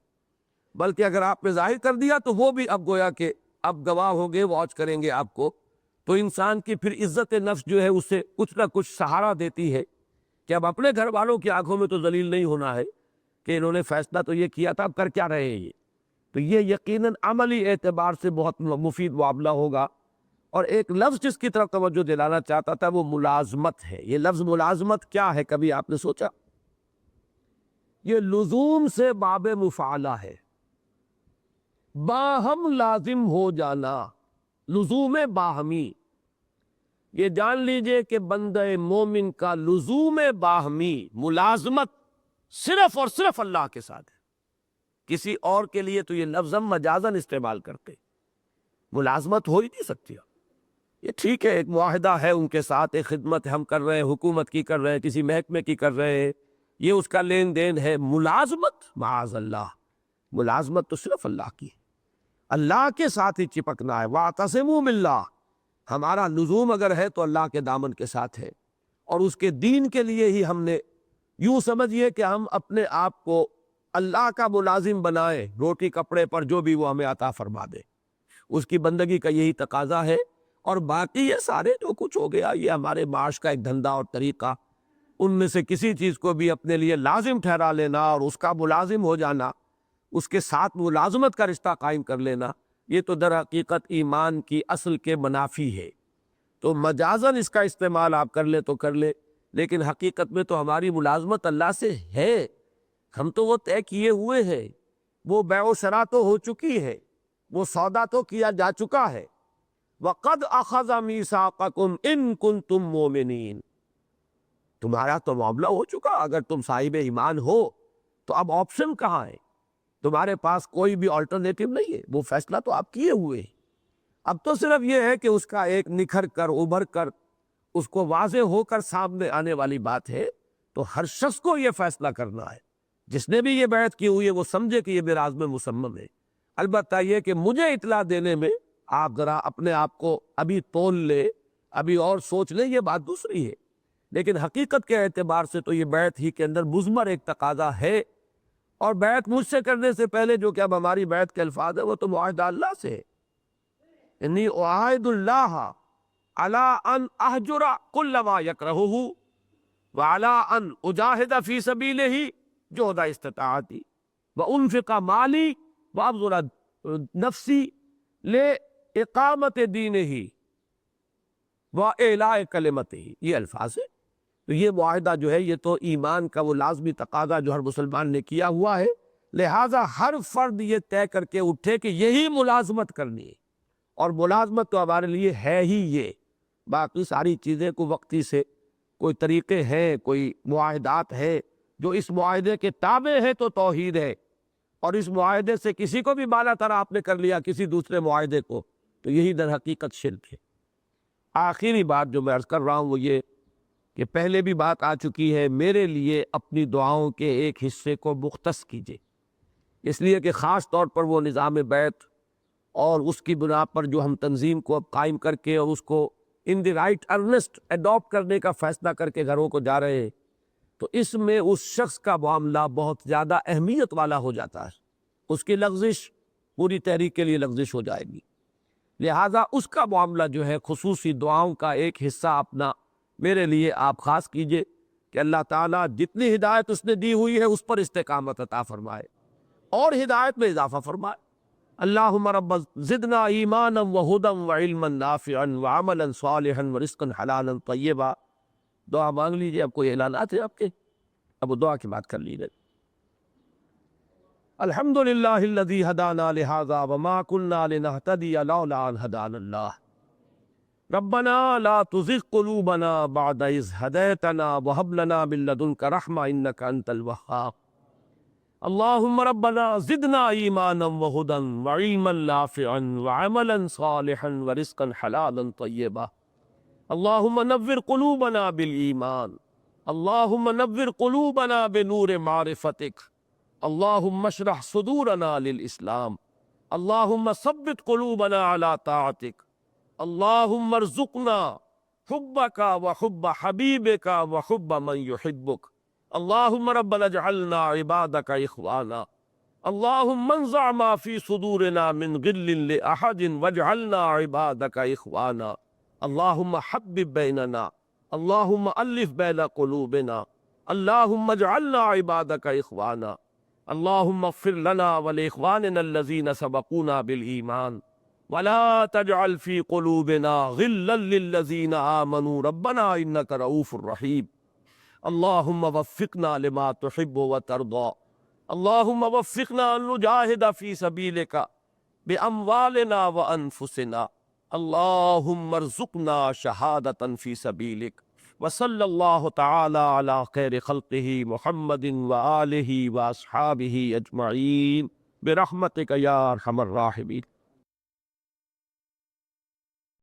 بلکہ اگر آپ نے ظاہر کر دیا تو وہ بھی اب گویا کہ اب گواہ ہوں گے، واچ کریں گے آپ کو، تو انسان کی پھر عزت نفس جو ہے اسے کچھ نہ کچھ سہارا دیتی ہے کہ اب اپنے گھر والوں کی آنکھوں میں تو ذلیل نہیں ہونا ہے کہ انہوں نے فیصلہ تو یہ کیا تھا، اب کر کیا رہے ہیں یہ۔ تو یہ یقیناً عملی اعتبار سے بہت مفید معاملہ ہوگا۔ اور ایک لفظ جس کی طرف توجہ دلانا چاہتا تھا وہ ملازمت ہے۔ یہ لفظ ملازمت کیا ہے، کبھی آپ نے سوچا؟ یہ لزوم سے باب مفعلہ ہے، باہم لازم ہو جانا، لزوم باہمی۔ یہ جان لیجئے کہ بندہ مومن کا لزوم باہمی ملازمت صرف اور صرف اللہ کے ساتھ ہے۔ کسی اور کے لیے تو یہ لفظ ہم مجازن استعمال کرتے، ملازمت ہو ہی نہیں سکتی۔ یہ ٹھیک ہے، ایک معاہدہ ہے ان کے ساتھ، ایک خدمت ہم کر رہے ہیں، حکومت کی کر رہے ہیں، کسی محکمے کی کر رہے ہیں، یہ اس کا لین دین ہے۔ ملازمت معاذ اللہ، ملازمت تو صرف اللہ کی ہے، اللہ کے ساتھ ہی چپکنا ہے۔ وَاعْتَصِمُوا بِاللَّهِ، ہمارا لزوم اگر ہے تو اللہ کے دامن کے ساتھ ہے، اور اس کے دین کے لیے ہی ہم نے، یوں سمجھیے کہ ہم اپنے آپ کو اللہ کا ملازم بنائیں، روٹی کپڑے پر جو بھی وہ ہمیں عطا فرما دے، اس کی بندگی کا یہی تقاضا ہے۔ اور باقی یہ سارے جو کچھ ہو گیا یہ ہمارے معاش کا ایک دھندا اور طریقہ، ان میں سے کسی چیز کو بھی اپنے لیے لازم ٹھہرا لینا اور اس کا ملازم ہو جانا، اس کے ساتھ ملازمت کا رشتہ قائم کر لینا، یہ تو در حقیقت ایمان کی اصل کے منافی ہے۔ تو مجازن اس کا استعمال آپ کر لیں تو کر لیں، لیکن حقیقت میں تو ہماری ملازمت اللہ سے ہے، ہم تو وہ طے کیے ہوئے ہیں، وہ بیع و شرا تو ہو چکی ہے، وہ سودا تو کیا جا چکا ہے۔ وَقَدْ أَخَذَ مِيثَاقَكُمْ إِن كُنتُم مُّؤْمِنِينَ، تمہارا تو معاملہ ہو چکا، اگر تم صاحب ایمان ہو تو اب آپشن کہاں ہے؟ تمہارے پاس کوئی بھی آلٹرنیٹو نہیں ہے، وہ فیصلہ تو آپ کیے ہوئے ہیں۔ اب تو صرف یہ ہے کہ اس کا ایک نکھر کر ابھر کر اس کو واضح ہو کر سامنے آنے والی بات ہے، تو ہر شخص کو یہ فیصلہ کرنا ہے، جس نے بھی یہ بیعت کی ہوئی ہے وہ سمجھے کہ یہ میرا عزم مصمم ہے۔ البتہ یہ کہ مجھے اطلاع دینے میں آپ ذرا اپنے آپ کو ابھی تول لے، ابھی اور سوچ لیں، یہ بات دوسری ہے، لیکن حقیقت کے اعتبار سے تو یہ بیعت ہی کے اندر مضمر ایک تقاضا ہے، اور بیعت مجھ سے کرنے سے پہلے جو کہ اب ہماری بیعت کے الفاظ ہے وہ تو معاہدہ اللہ سے ہے۔ انی اعاہد اللہ علی ان اہجر کل ما یکرہہ وعلی ان اجاہد فی سبیلہ جہد استطاعتی وانفق مالی وابذل نفسی لاقامت دینہ واعلاء کلمتہ، یہ الفاظ ہے۔ تو یہ معاہدہ جو ہے یہ تو ایمان کا وہ لازمی تقاضا جو ہر مسلمان نے کیا ہوا ہے، لہٰذا ہر فرد یہ طے کر کے اٹھے کہ یہی ملازمت کرنی ہے، اور ملازمت تو ہمارے لیے ہے ہی یہ، باقی ساری چیزیں کو وقتی سے کوئی طریقے ہیں، کوئی معاہدات ہے جو اس معاہدے کے تابع ہے تو توحید ہے، اور اس معاہدے سے کسی کو بھی بالا تر آپ نے کر لیا کسی دوسرے معاہدے کو تو یہی در حقیقت شرک ہے۔ آخری بات جو میں عرض کر رہا ہوں وہ یہ کہ پہلے بھی بات آ چکی ہے، میرے لیے اپنی دعاؤں کے ایک حصے کو مختص کیجیے، اس لیے کہ خاص طور پر وہ نظام بیعت اور اس کی بنا پر جو ہم تنظیم کو اب قائم کر کے اور اس کو ان دی رائٹ ارنسٹ اڈاپٹ کرنے کا فیصلہ کر کے گھروں کو جا رہے ہیں، تو اس میں اس شخص کا معاملہ بہت زیادہ اہمیت والا ہو جاتا ہے، اس کی لغزش پوری تحریک کے لیے لغزش ہو جائے گی، لہٰذا اس کا معاملہ جو ہے خصوصی دعاؤں کا ایک حصہ اپنا میرے لیے آپ خاص کیجئے کہ اللہ تعالیٰ جتنی ہدایت اس نے دی ہوئی ہے اس پر استقامت عطا فرمائے اور ہدایت میں اضافہ فرمائے۔ اللہم رب زدنا ایمانا وہدا وعلما نافعا وعملا صالحا ورزقا حلالا طیبا۔ دعا مانگ لیجئے، اب کوئی اعلانات ہیں آپ کے؟ اب وہ دعا کی بات کر لیجئے۔ الحمدللہ الذی ہدانا لہذا وما کنا لنہتدی لولا ان ہدانا اللہ۔ ربنا لا تزغ قلوبنا بعد اذ ہدیتنا وہب لنا من لدنک رحمہ انک انت الوہاب۔ اللہم ربنا زدنا ایمانا وہدا وعلما نافعا وعملا صالحا ورزقا حلالا طیبا۔ اللہم نور قلوبنا بالایمان، اللہم نور قلوبنا بنور معرفتک، اللہم اشرح صدورنا للاسلام، اللہم ثبت قلوبنا علی طاعتک، اللہم ارزقنا حبک وحب حبیبک وحب من یحبک، اللہم ربنا اجعلنا عبادک اخوانا، اللہم انزع ما فی صدورنا من غل لأحد واجعلنا عبادک اخوانا، اللہم حبب بیننا، اللہم الف بین قلوبنا، اللہم اجعلنا عبادک اخوانا، اللہم اغفر لنا ولاخواننا الذین سبقونا بالایمان ولا تجعل في قلوبنا غلا للذين آمنوا ربنا إنك رؤوف رحيم۔ اللهم وفقنا لما تحب وترضى، اللهم وفقنا أن نجاهد في سبيلك بأموالنا وأنفسنا، اللهم ارزقنا شهادة في سبيلك، وصلى الله تعالى على خير خلقه محمد وآله وأصحابه أجمعين برحمتك يا أرحم الراحمين۔